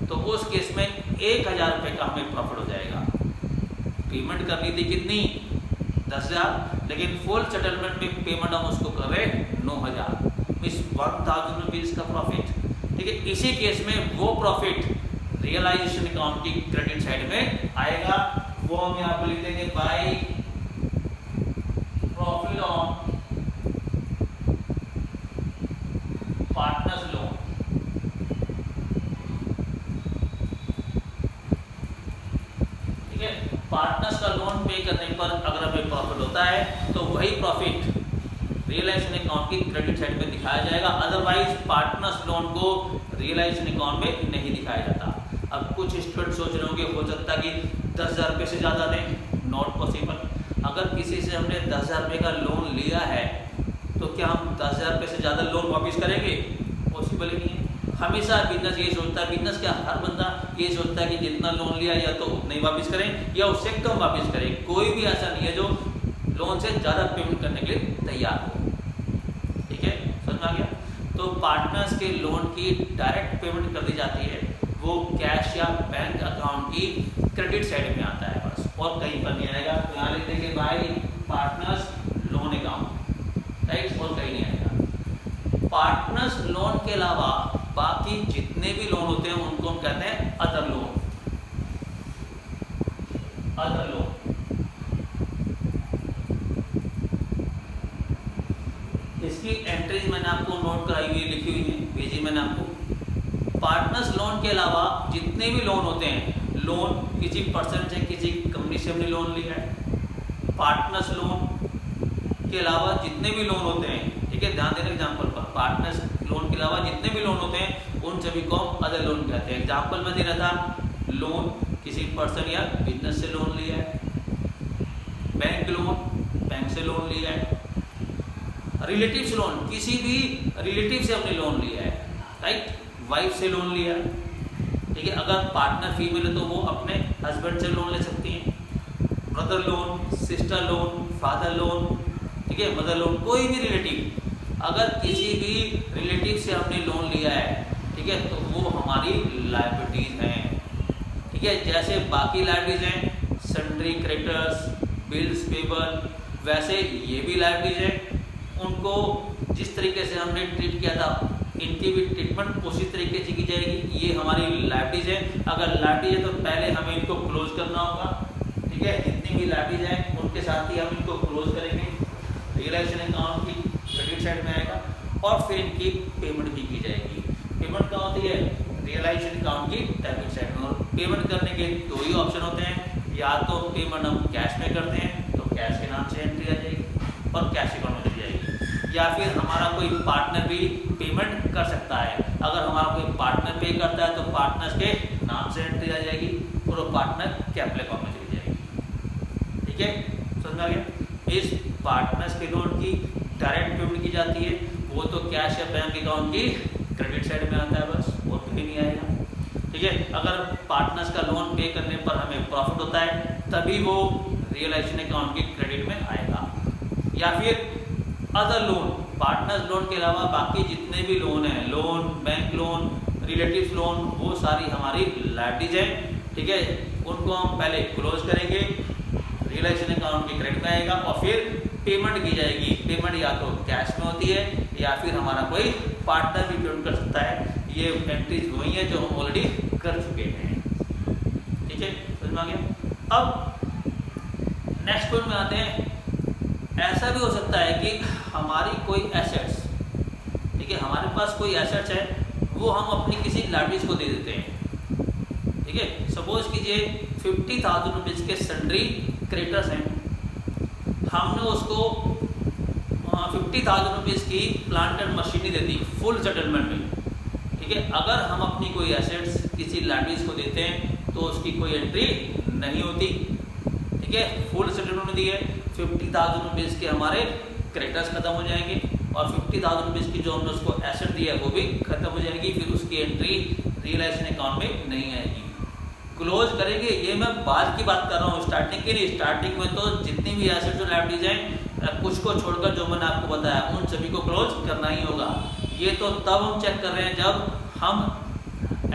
तो उस केस में 1,000 रुपये का हमें प्रॉफिट हो जाएगा। पेमेंट करनी थी कितनी? 10,000, लेकिन फुल सेटलमेंट में पेमेंट हम उसको कर रहे 9,000, मीन्स 1,000 रुपीज़ का प्रॉफिट। ठीक है, इसी केस में वो प्रॉफिट रियलाइजेशन अकाउंट की क्रेडिट साइड में आएगा। वो हम यहाँ पर लिख देंगे by profit on partners loan. ठीक है, पार्टनर्स का लोन पे करने पर अगर हमें प्रॉफिट होता है तो वही प्रॉफिट रियलाइजेशन अकाउंट की क्रेडिट साइड में दिखाया जाएगा, अदरवाइज पार्टनर्स लोन को रियलाइजेशन अकाउंट में नहीं दिखाया जाता। अब कुछ स्टूडेंट सोच रहे होंगे हो सकता है कि 10,000 रुपये से ज़्यादा दें, नॉट पॉसिबल। अगर किसी से हमने 10,000 रुपये का लोन लिया है तो क्या हम 10,000 रुपये से ज़्यादा लोन वापस करेंगे? पॉसिबल ही नहीं है। हमेशा बिजनेस ये सोचता है, बिजनेस क्या हर बंदा ये सोचता है कि जितना लोन लिया या तो उतना ही वापस करें या उससे कम वापस करें। कोई भी ऐसा नहीं है जो लोन से ज़्यादा पेमेंट करने के लिए तैयार हो। ठीक है, समझ में आ गया? तो पार्टनर्स के लोन की डायरेक्ट पेमेंट कर दी जाती है, वो कैश या बैंक अकाउंट की क्रेडिट साइड में आता है बस, और कहीं पर नहीं आएगा। तो यहाँ लिख देंगे bye partners loan account, right, और कहीं नहीं आएगा। पार्टनर्स लोन के अलावा बाकी जितने भी लोन होते हैं उनको हम कहते हैं अदर लोन। अदर लोन इसकी एंट्रीज मैंने आपको नोट कराई हुई लिखी हुई है, भेजी मैंने आपको। पार्टनर्स लोन के अलावा जितने भी लोन होते हैं, लोन किसी पर्सन से किसी कंपनी से हमने लोन लिया है, पार्टनर्स लोन के अलावा जितने भी लोन होते हैं, ठीक है, ध्यान देना एग्जाम्पल पर। पार्टनर्स लोन के अलावा जितने भी लोन होते हैं उन सभी को हम अदर लोन कहते हैं। एग्जाम्पल में दे रहा था, लोन किसी पर्सन या बिजनेस से लोन लिया है, बैंक लोन बैंक से लोन लिया है, रिलेटिव्स लोन किसी भी रिलेटिव से हमने लोन लिया है, राइट, वाइफ से लोन लिया है। ठीक है, अगर पार्टनर फीमेल है तो वो अपने हस्बैंड से लोन ले सकती हैं। Brother loan, sister loan, father loan, ठीक है, मदर लोन, कोई भी रिलेटिव, अगर किसी भी रिलेटिव से हमने लोन लिया है, ठीक है, तो वो हमारी लायबिलिटीज हैं। ठीक है, जैसे बाकी लायबिलिटीज हैं, सन्ड्री क्रेडिटर्स, बिल्स पेबल, वैसे ये भी लायबिलिटीज हैं। उनको जिस तरीके से हमने ट्रीट किया था, इनकी भी ट्रीटमेंट उसी तरीके से की जाएगी। ये हमारी लायबिलिटीज है। अगर लायबिलिटीज है तो पहले हमें इनको क्लोज करना होगा। ठीक है, जितनी भी लायबिलिटीज हैं उनके साथ ही हम इनको क्लोज करेंगे, रियलाइजेशन अकाउंट की क्रेडिट साइड में आएगा, और फिर इनकी पेमेंट भी की जाएगी। पेमेंट कहाँ होती है? रियलाइजेशन अकाउंट की डेबिट साइड में। और पेमेंट करने के दो ही ऑप्शन होते हैं, या तो पेमेंट हम कैश में करते हैं तो कैश के नाम से एंट्री आ जाएगी और कैश अकाउंट में चली जाएगी, या फिर हमारा कोई पार्टनर भी पेमेंट कर सकता है। अगर हमारा कोई पार्टनर पे करता है तो पार्टनर्स के नाम से एंट्री आ जाएगी और वो पार्टनर कैपिटल अकाउंट में चली जाएगी। ठीक है, समझ में आ गया? इस पार्टनर्स के लोन की डायरेक्ट पेमेंट की जाती है, वो तो कैश या बैंक अकाउंट की क्रेडिट साइड में आता है बस, और कहीं नहीं आएगा। ठीक है, अगर पार्टनर्स का लोन पे करने पर हमें प्रॉफिट होता है तभी वो रियलाइजेशन अकाउंट की क्रेडिट में आएगा। या फिर अदर लोन, पार्टनर्स लोन के अलावा बाकी जितने भी लोन हैं, loan, bank loan, relatives loan, वो सारी हमारी लायबिलिटीज हैं। ठीक है, उनको हम पहले क्लोज करेंगे, रियलाइजेशन अकाउंट की क्रेडिट में आएगा और फिर पेमेंट की जाएगी। पेमेंट या तो कैश में होती है या फिर हमारा कोई पार्टनर भी पेमेंट कर सकता है। ये एंट्रीज वही है जो हम ऑलरेडी कर चुके हैं। ठीक है, समझ में आ गया? अब नेक्स्ट पॉइंट में आते हैं। ऐसा भी हो सकता है कि हमारी कोई एसेट्स, ठीक है, हमारे पास कोई एसेट्स है, वो हम अपनी किसी लायबिलिटीज को दे देते हैं। ठीक है, सपोज कीजिए 50,000 रुपीज़ के सन्ड्री क्रेडिटर्स हैं, हमने उसको 50,000 रुपीज़ की plant and machinery they the full settlement में। ठीक है, अगर हम अपनी कोई एसेट्स किसी लायबिलिटीज को देते हैं तो उसकी कोई एंट्री नहीं होती। ठीक है, फुल सेटलमेंट में दी है, 50,000 रुपीज़ के हमारे क्रेडिटर्स खत्म हो जाएंगे और 50,000 रुपीज़ की जो हमने उसको एसेट दिया है वो भी खत्म हो जाएगी, फिर उसकी एंट्री रियलाइजेशन अकाउंट में नहीं आएगी। क्लोज करेंगे, ये मैं बाद की बात कर रहा हूँ, स्टार्टिंग की नहीं। स्टार्टिंग में तो जितनी भी एसेट और लायबिलिटीज हैं, कुछ को छोड़कर जो मैंने आपको बताया उन सभी को क्लोज करना ही होगा। ये तो तब हम चेक कर रहे हैं जब हम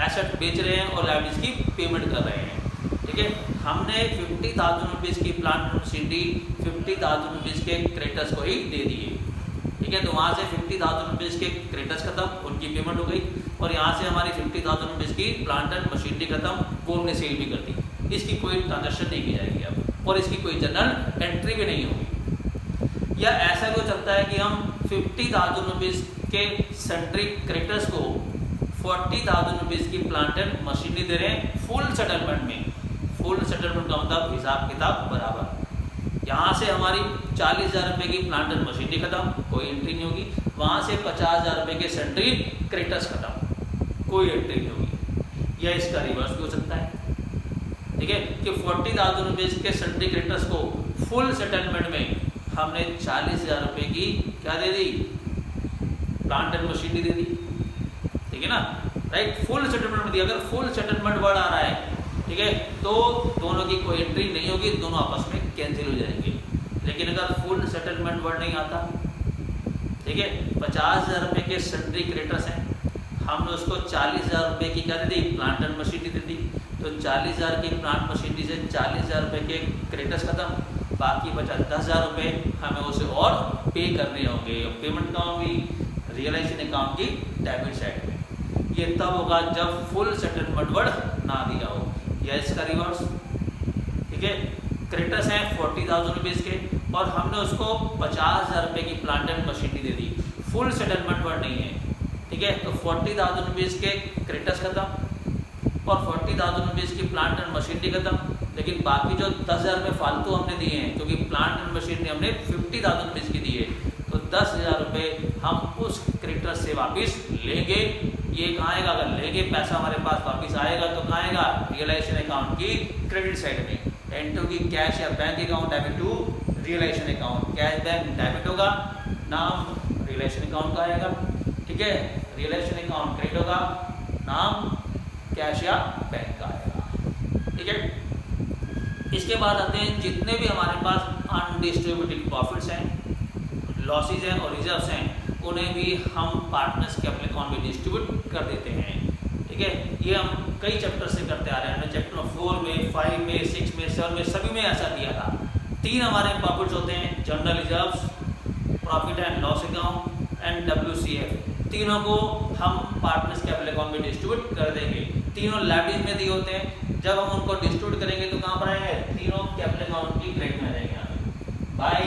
एसेट बेच रहे हैं और लायबिलिटीज की पेमेंट कर रहे हैं। ठीक है, हमने 50,000 रुपीज़ की प्लांट मशीनरी 50,000 रुपीज़ के क्रेडिटर्स को ही दे दिए। ठीक है, तो वहाँ से 50,000 रुपीज़ के क्रेडिटर्स खत्म, उनकी पेमेंट हो गई। और यहाँ से हमारी 50,000 रुपीज़ की प्लांट एंड मशीनरी खत्म, वो हमने सेल भी कर दी। इसकी कोई ट्रांजेक्शन नहीं की जाएगी अब, और इसकी कोई जनरल एंट्री भी नहीं होगी। या ऐसा भी हो सकता है कि हम 50,000 रुपीज़ के सन्ड्री क्रेडिटर्स को 40,000 रुपीज़ की प्लांट एंड मशीनरी दे रहे हैं फुल सेटलमेंट में। फुल सेटलमेंट का मतलब हिसाब किताब बराबर। यहाँ से हमारी 40,000 रुपये की प्लांट एंड मशीनरी खत्म, कोई एंट्री नहीं होगी। वहाँ से 50,000 रुपये के सन्ड्री क्रेडिटर्स खत्म, कोई एंट्री नहीं होगी। या इसका रिवर्स भी हो सकता है, ठीक है, कि 40,000 रुपीज़ के सन्ड्री क्रेडिटर्स को फुल सेटलमेंट में हमने 40,000 रुपये की क्या दे दी, प्लांट एंड मशीनरी दे दी, ठीक है ना, राइट। फुल सेटलमेंट में दी। अगर फुल सेटलमेंट वर्ड आ रहा है, ठीक है, तो दोनों की कोई एंट्री नहीं होगी, दोनों आपस में कैंसिल हो जाएंगे। लेकिन अगर फुल सेटलमेंट वर्ड नहीं आता, ठीक है, 50,000 रुपये के सन्ड्री क्रेडिटर्स हैं, हमने उसको 40,000 रुपये की क्या दे दी, प्लांट एंड मशीनरी दे दी, तो 40,000 की प्लांट मशीनरी से 40,000 रुपये के क्रेडिटर्स खत्म, बाकी बचा 10,000 रुपये हमें उसे और पे करने होंगे। पेमेंट कहाँ होगी, रियलाइजेशन अकाउंट की डेबिट साइड में। ये तब होगा जब फुल सेटलमेंट वर्ड ना दिया हो। या इसका रिवर्स, ठीक है, क्रेडिटर्स हैं 40,000 रुपीज़ के और हमने उसको 50,000 रुपये की plant and machinery they the, full settlement word नहीं है, ठीक है, तो 40,000 रुपीज़ के क्रेडिटर्स खत्म और 40,000 रुपीज़ की प्लांट एंड मशीनरी खत्म। लेकिन बाकी जो 10,000 रुपये फालतू हमने दिए हैं, क्योंकि प्लांट एंड मशीनरी हमने 50,000 रुपीज़ की दी है, तो 10,000 रुपये हम उस क्रेडिटर से वापस लेंगे। ये कहाँ आएगा, अगर लेंगे पैसा हमारे पास वापस आएगा तो कहाँ आएगा, रियलाइजेशन अकाउंट की क्रेडिट साइड में। एंटर की कैश या bank account debit to realisation account, cash bank debit होगा, नाम रियलाइजेशन अकाउंट का आएगा, ठीक है, रियलाइजेशन अकाउंट क्रेडिट होगा, नाम कैश या बैंक का आएगा, ठीक है। इसके बाद आते हैं जितने भी हमारे पास अनडिस्ट्रीब्यूटेड प्रॉफिट्स हैं, लॉसेज हैं और रिजर्व्स हैं, उन्हें भी हम पार्टनर्स के अपने अकाउंट में डिस्ट्रीब्यूट कर देते हैं, ठीक है। ये हम कई चैप्टर से करते आ रहे हैं, हमने चैप्टर 4 में, 5 में, 6 में, 7 में, सभी में ऐसा दिया था। 3 हमारे प्रॉफिट्स होते हैं, general reserves, profit and loss account and WCF। तीनों को हम पार्टनर्स के अपने अकाउंट में डिस्ट्रीब्यूट कर देंगे। तीनों लायबिलिटीज में दिए होते हैं, जब हम उनको डिस्ट्रीब्यूट करेंगे तो कहाँ पर आएंगे, तीनों कैपिटल अकाउंट की क्रेडिट में आ जाएंगे, bye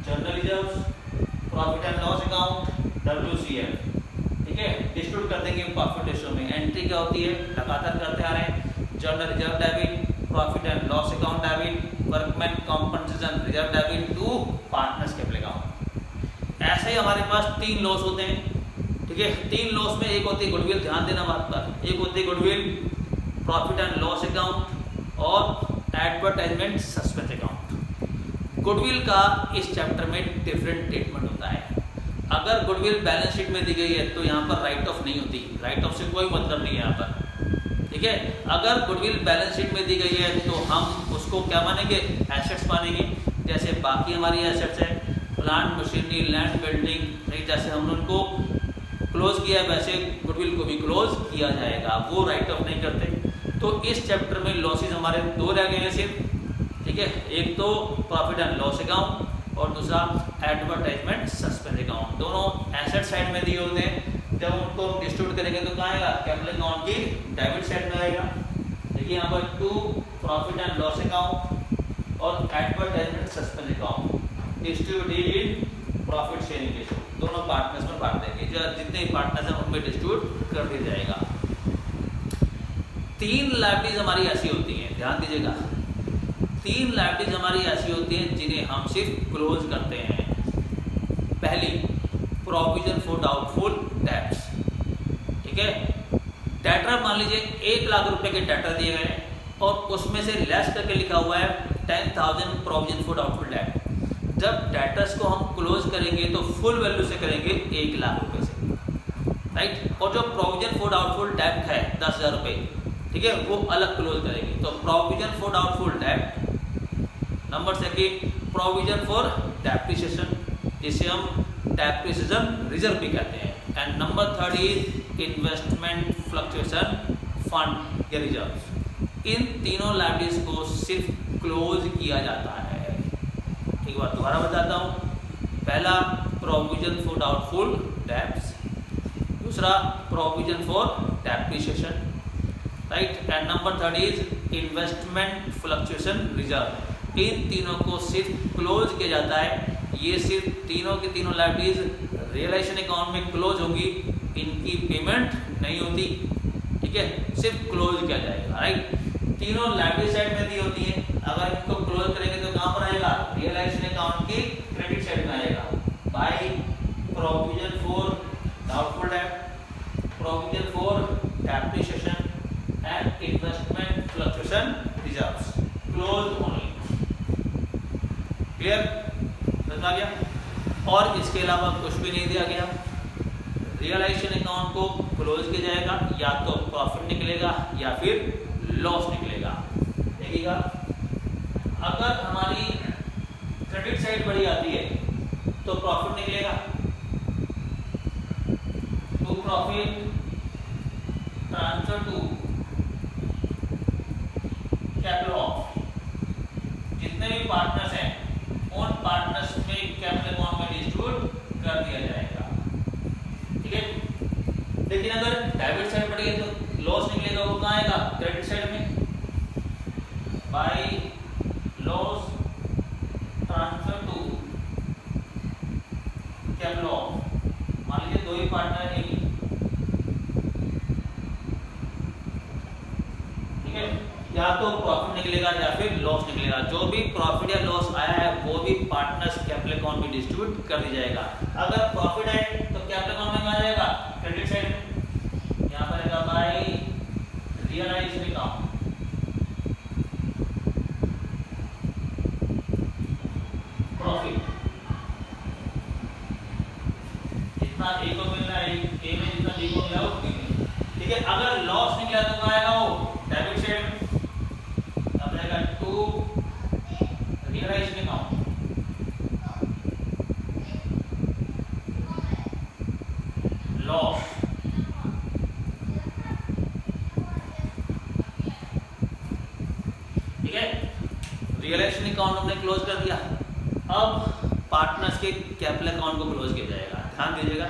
general reserves, profit and loss account, WCF, ठीक है, डिस्ट्रीब्यूट कर देंगे प्रॉफिट रेशियो में। एंट्री क्या होती है, लगातार करते आ रहे हैं, general reserve debit, profit and loss account debit, workman compensation reserve debit to partners capital account. ऐसे ही हमारे पास 3 लॉस होते हैं, ठीक है। 3 लॉस में एक होती है गुडविल, ध्यान देना बात पर, एक होती है goodwill, profit and loss account और एडवर्टाइजमेंट सस्पेंस अकाउंट। गुडविल का इस चैप्टर में डिफरेंट ट्रीटमेंट होता है। अगर गुडविल बैलेंस शीट में दी गई है तो यहाँ पर राइट ऑफ नहीं होती, राइट ऑफ से कोई मतलब नहीं है यहाँ पर, ठीक है। अगर गुडविल बैलेंस शीट में दी गई है तो हम उसको क्या मानेंगे, एसेट्स मानेंगे, जैसे बाकी हमारी एसेट्स हैं, प्लांट मशीनरी, लैंड बिल्डिंग, जैसे हमने उनको क्लोज किया है वैसे गुडविल को भी क्लोज किया जाएगा, वो राइट ऑफ नहीं करते। तो इस चैप्टर में लॉसेज हमारे 2 रह गए हैं सिर्फ, ठीक है, एक तो प्रॉफिट एंड लॉस अकाउंट और दूसरा एडवर्टाइजमेंट सस्पेंस अकाउंट। दोनों एसेट साइड में दिए होते हैं, जब उनको डिस्ट्रीब्यूट करेंगे तो कहाँ आएगा, कैपिटल अकाउंट की डेबिट साइड में आएगा। देखिए यहाँ पर 2 प्रॉफिट एंड लॉस अकाउंट और advertisement suspense account distributed in profit sharing ratio, दोनों पार्टनर्स में बांट देंगे, जो जितने भी पार्टनर्स हैं उनमें डिस्ट्रीब्यूट कर दिया जाएगा। 3 लायबिलिटीज हमारी ऐसी होती हैं, ध्यान दीजिएगा, 3 लायबिलिटीज हमारी ऐसी होती हैं जिन्हें हम सिर्फ क्लोज करते हैं। पहली, प्रोविजन फॉर डाउटफुल डेट्स, ठीक है। डेटर मान लीजिए 1 लाख रुपए के डेटर दिए गए और उसमें से लेस करके लिखा हुआ है 10,000 प्रोविजन फॉर डाउटफुल डेट। जब डेटर्स को हम क्लोज करेंगे तो फुल वैल्यू से करेंगे 1 लाख रुपए से, राइट। और जो प्रोविजन फॉर डाउटफुल डेट है 10,000 रुपए, ठीक है, वो अलग क्लोज करेंगे। तो provision for doubtful debt, number second provision for depreciation, जिसे हम डेप्रिसिएशन रिजर्व भी कहते हैं, and number third is investment fluctuation fund या रिजर्व। इन तीनों लायबिलिटीज को सिर्फ क्लोज किया जाता है। एक बार दोबारा बताता हूँ, पहला प्रोविजन फॉर डाउटफुल डेट्स, दूसरा provision for depreciation, right. And number third is investment fluctuation reserve. इन तीनों को सिर्फ क्लोज किया जाता है, ये सिर्फ तीनों की तीनों लायबिलिटीज रियलाइजेशन अकाउंट में क्लोज होंगी, इनकी पेमेंट नहीं होती, ठीक है, सिर्फ क्लोज किया जाएगा, राइट। तीनों लायबिलिटी साइड में दी होती है, अगर इनको क्लोज करेंगे तो कहां पर आएगा, रियलाइजेशन अकाउंट की क्रेडिट साइड में आएगा, by provision for doubtful debt, provision for depreciation and investment fluctuation reserves, close only. Clear, समझ आ गया। और इसके अलावा कुछ भी नहीं दिया गया। रियलाइजेशन अकाउंट को क्लोज किया जाएगा, या तो प्रॉफिट निकलेगा या फिर लॉस निकलेगा। देखिएगा, अगर हमारी क्रेडिट साइड बड़ी आती है तो प्रॉफिट निकलेगा, तो profit transfer to capital of, जितने भी पार्टनर्स हैं उन पार्टनर्स में कैपिटल अकाउंट में डिस्ट्रीब्यूट कर दिया जाएगा, ठीक है। लेकिन अगर डेबिट साइड बढ़ी है तो लॉस निकलेगा, वो कहाँ आएगा, क्रेडिट साइड में, by loss transfer to capital of. मान लीजिए दो ही पार्टनर है, ठीक है, या तो प्रॉफिट निकलेगा या फिर लॉस निकलेगा। जो भी प्रॉफिट या लॉस आया है वो भी पार्टनर्स कैपिटल अकाउंट में डिस्ट्रीब्यूट कर दिया जाएगा। अगर प्रॉफिट है तो कैपिटल अकाउंट में कहाँ जाएगा, क्रेडिट साइड में, यहाँ पर आएगा बाय रियलाइजेशन अकाउंट, प्रॉफिट जितना ए को मिल रहा है ए में, जितना बी को मिला है वो बी में, ठीक है। अगर लॉस निकला तो कहाँ आएगा, वो डेबिट साइड में, अब आएगा टू रियलाइजेशन अकाउंट, लॉस, ठीक है। रियलाइजेशन अकाउंट हमने क्लोज कर दिया। अब पार्टनर्स के कैपिटल अकाउंट को क्लोज किया जाएगा। ध्यान दीजिएगा,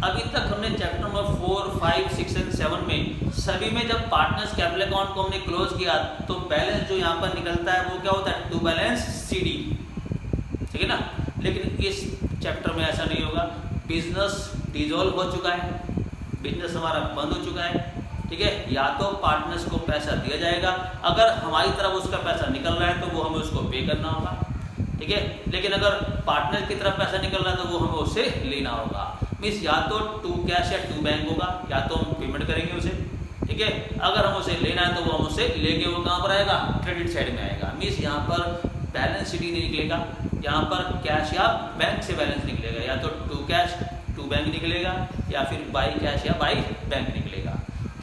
अभी तक हमने चैप्टर नंबर 4, 5, 6 एंड 7 में सभी में जब पार्टनर्स कैपिटल अकाउंट को हमने क्लोज किया तो बैलेंस जो यहाँ पर निकलता है वो क्या होता है, टू बैलेंस सीडी, ठीक है ना। लेकिन इस चैप्टर में ऐसा नहीं होगा। बिजनेस डिसॉल्व हो चुका है, बिजनेस हमारा बंद हो चुका है, ठीक है। या तो पार्टनर्स को पैसा दिया जाएगा, अगर हमारी तरफ उसका पैसा निकल रहा है तो वो हमें उसको पे करना होगा, ठीक है। लेकिन अगर पार्टनर की तरफ पैसा निकल रहा है तो वो हमें उससे लेना होगा। मीन्स या तो टू कैश या टू बैंक होगा, या तो हम पेमेंट करेंगे उसे, ठीक है। अगर हम उसे लेना है तो वो हम उसे लेके वो कहाँ पर आएगा, क्रेडिट साइड में आएगा। मीन्स यहाँ पर बैलेंस शीट नहीं निकलेगा, यहाँ पर कैश या बैंक से बैलेंस निकलेगा, या तो टू कैश टू बैंक निकलेगा या फिर बाई कैश या बाई बैंक निकलेगा।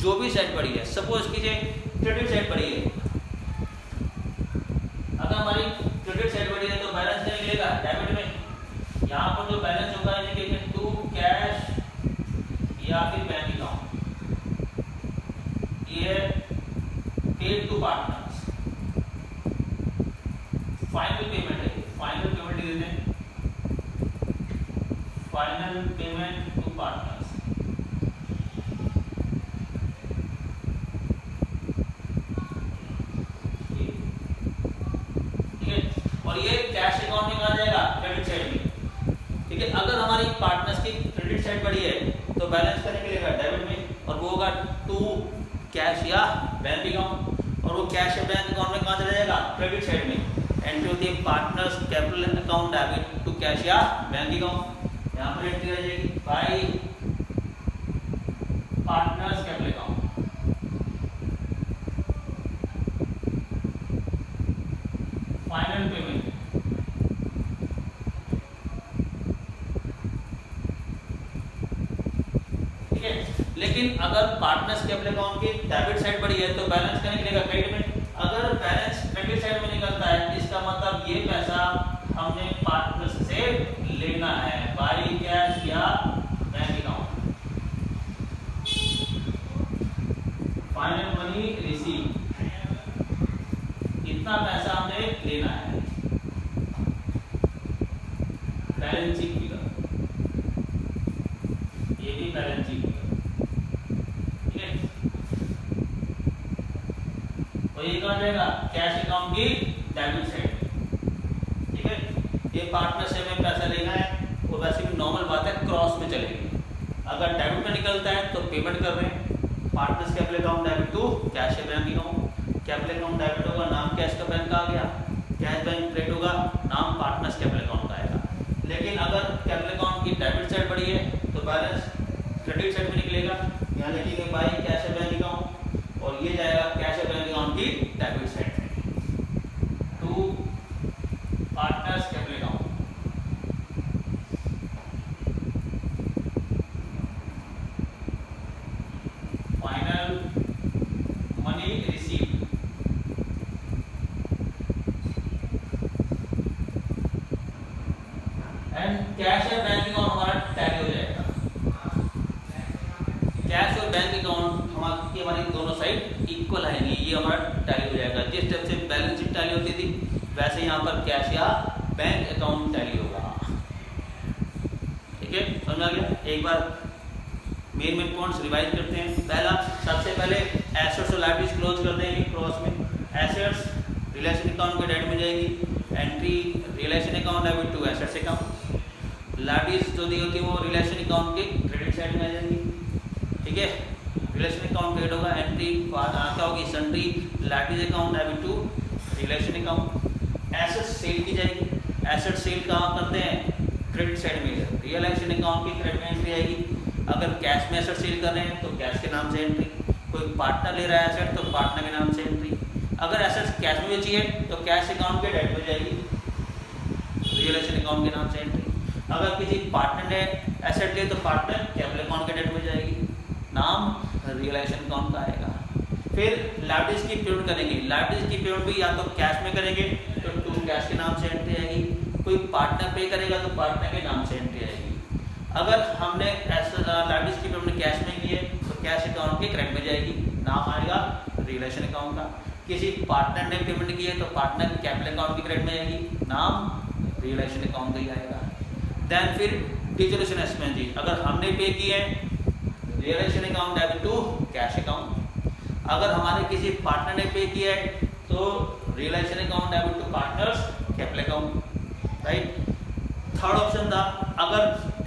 जो भी साइड पड़ी है, सपोज कीजिए क्रेडिट साइड पड़ी है, अगर हमारी क्रेडिट साइड पड़ी है तो बैलेंस नहीं निकलेगा डेबिट में। यहाँ पर जो बैलेंस होगा लिखेंगे टू कैश या फिर बैंक अकाउंट, ये paid to partners, final payment है, फाइनल पेमेंट दे दें, फाइनल पेमेंट टू पार्टनर्स, और ये कैश अकाउंट में कहा जाएगा, क्रेडिट साइड में, ठीक है। अगर हमारी पार्टनर्स की क्रेडिट साइड बड़ी है तो बैलेंस का निकलेगा डेबिट में, और वो होगा टू कैश या बैंक अकाउंट, और वो कैश या बैंक अकाउंट में कहाँ चला जाएगा, क्रेडिट साइड में। एंट्री होती है partners capital account debit to cash या बैंक अकाउंट, यहाँ पर एंट्री आ जाएगी by partners capital account, final payment, ठीक है। लेकिन अगर पार्टनर्स कैपिटल अकाउंट की डेबिट साइड बड़ी है तो बैलेंस का निकलेगा क्रेडिट में। अगर बैलेंस क्रेडिट साइड में निकलता है इसका मतलब ये पैसा हमने पार्टनर्स से लेना है बाय कैश या bank account, final money receive, इतना पैसा हमने लेना है, बैलेंस शीट फिगर, ये भी बैलेंस शीट फिगर, ये कहाँ जाएगा, कैश अकाउंट की डेबिट साइड। ठीक है, ये पार्टनरशिप में पैसा लेना है, वो वैसे भी नॉर्मल बात है, क्रॉस में चलेगी। अगर डेबिट में निकलता है तो पेमेंट कर रहे हैं, partners capital account debit to cash bank account. Capital account debit होगा, नाम कैश का बैंक का आ गया, कैश बैंक क्रेडिट होगा, नाम पार्टनर्स कैपिटल अकाउंट का आएगा। लेकिन अगर कैपिटल अकाउंट की डेबिट साइड बढ़ी है तो बैलेंस क्रेडिट साइड में निकलेगा, यहाँ लिखेंगे बाई कैश बैंक अकाउंट और ये जाएगा कैश बैंक अकाउंट की डेबिट साइड में to partners capital account. Final money receive and cash और बैंक अकाउंट हमारा टैली हो जाएगा। कैश और बैंक अकाउंट हमारी दोनों साइड इक्वल आएंगी, ये हमारा टैली हो जाएगा। जिस टाइप से बैलेंस शीट टैली होती थी वैसे यहाँ पर कैश या बैंक अकाउंट टैली होगा। ठीक है, समझ आ गया। एक बार मेन पॉइंट्स रिवाइज करते हैं। पहला, सबसे पहले एसेट्स और लायबिलिटीज क्लोज कर देंगे क्रॉस में। एसेट्स रिलेशन अकाउंट के डेट में जाएगी, entry relation account debit to assets account. Liabilities जो दी होती है वो रिलेशन अकाउंट के क्रेडिट साइड में आ जाएंगी। ठीक है, रिलेशन अकाउंट क्रेडिट होगा, एंट्री क्या होगी, sundry liabilities account debit to relation account. Asset sale की जाएगी, एसेट सेल कहाँ करते हैं, क्रेडिट साइड में। रिलेशन अकाउंट की क्रेडिट में एंट्री आएगी। अगर कैश में एसेट सेल कर रहे हैं तो कैश के नाम से एंट्री, कोई पार्टनर ले रहा है एसेट तो पार्टनर के नाम से एंट्री। अगर एसेट कैश में बेची है तो कैश अकाउंट के डेट में जाएगी, रिलेशन अकाउंट के नाम से एंट्री। अगर किसी पार्टनर ने एसेट लिए तो पार्टनर कैपिटल अकाउंट के डेट में जाएगी, नाम रिलेशन अकाउंट का आएगा। फिर लायबिलिटीज की पेमेंट करेंगे, लायबिलिटीज की पेमेंट भी या तो कैश में करेंगे तो टू कैश के नाम से एंट्री आएगी, कोई पार्टनर पे करेगा तो पार्टनर के नाम से एंट्री आएगी। अगर हमने लायबिलिटीज की पेमेंट कैश में की है तो कैश अकाउंट के क्रेडिट में जाएगी, नाम आएगा रिलेशन अकाउंट का। किसी पार्टनर ने पेमेंट की है तो पार्टनर कैपिटल अकाउंट की क्रेडिट में जाएगी, नाम रिलेशन अकाउंट का ही आएगा। देन फिर डिस्ट्रीब्यूशन एक्सपेंस जी, अगर हमने पे किए हैं relation account debit to cash account. अगर हमारे किसी पार्टनर ने पे किया है तो relation account debit to partners capital account. Right, third option था, अगर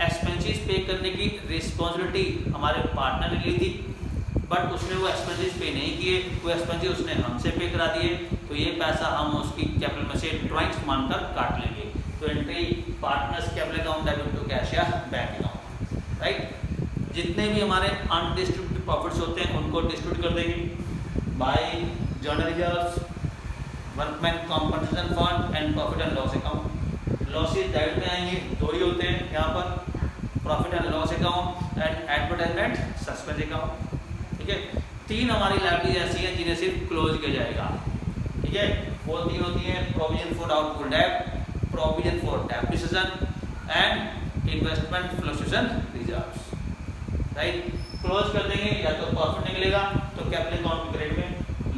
एक्सपेंसेस पे करने की रिस्पॉन्सिबिलिटी हमारे पार्टनर ने ली थी बट उसने वो एक्सपेंसेस पे नहीं किए, वो एक्सपेंसेस उसने हमसे पे करा दिए, तो ये पैसा हम उसकी कैपिटल में से ड्राइंग्स मानकर काट लेंगे। तो entry partners capital account debit to cash या बैंक अकाउंट। राइट, जितने भी हमारे अनडिस्ट्रीब्यूटेड प्रॉफिट्स होते हैं उनको डिस्ट्रीब्यूट कर देंगे bye general reserves, workman compensation fund and profit and loss account. Losses debit में आएंगे, दो ही होते हैं यहाँ पर, profit and loss account and advertisement suspense account. ठीक है, तीन हमारी लायबिलिटीज ऐसी हैं जिन्हें सिर्फ क्लोज किया जाएगा। ठीक है, वो तीन होती हैं provision for doubtful debt, provision for depreciation and investment fluctuation reserves. Right, close कर देंगे, या तो प्रॉफिट निकलेगा तो कैपिटल अकाउंट की क्रेडिट में,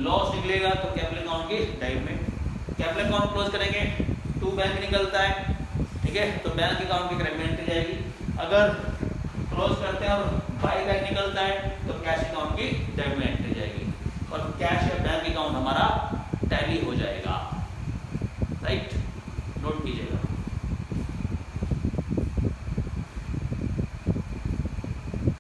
लॉस निकलेगा तो कैपिटल अकाउंट की डेबिट में। कैपिटल अकाउंट क्लोज करेंगे, टू बैंक निकलता है, ठीक है, तो बैंक अकाउंट की क्रेडिट में एंट्री जाएगी। अगर क्लोज करते हैं और बाई बैंक निकलता है तो कैश अकाउंट की डेबिट में एंट्री जाएगी। और कैश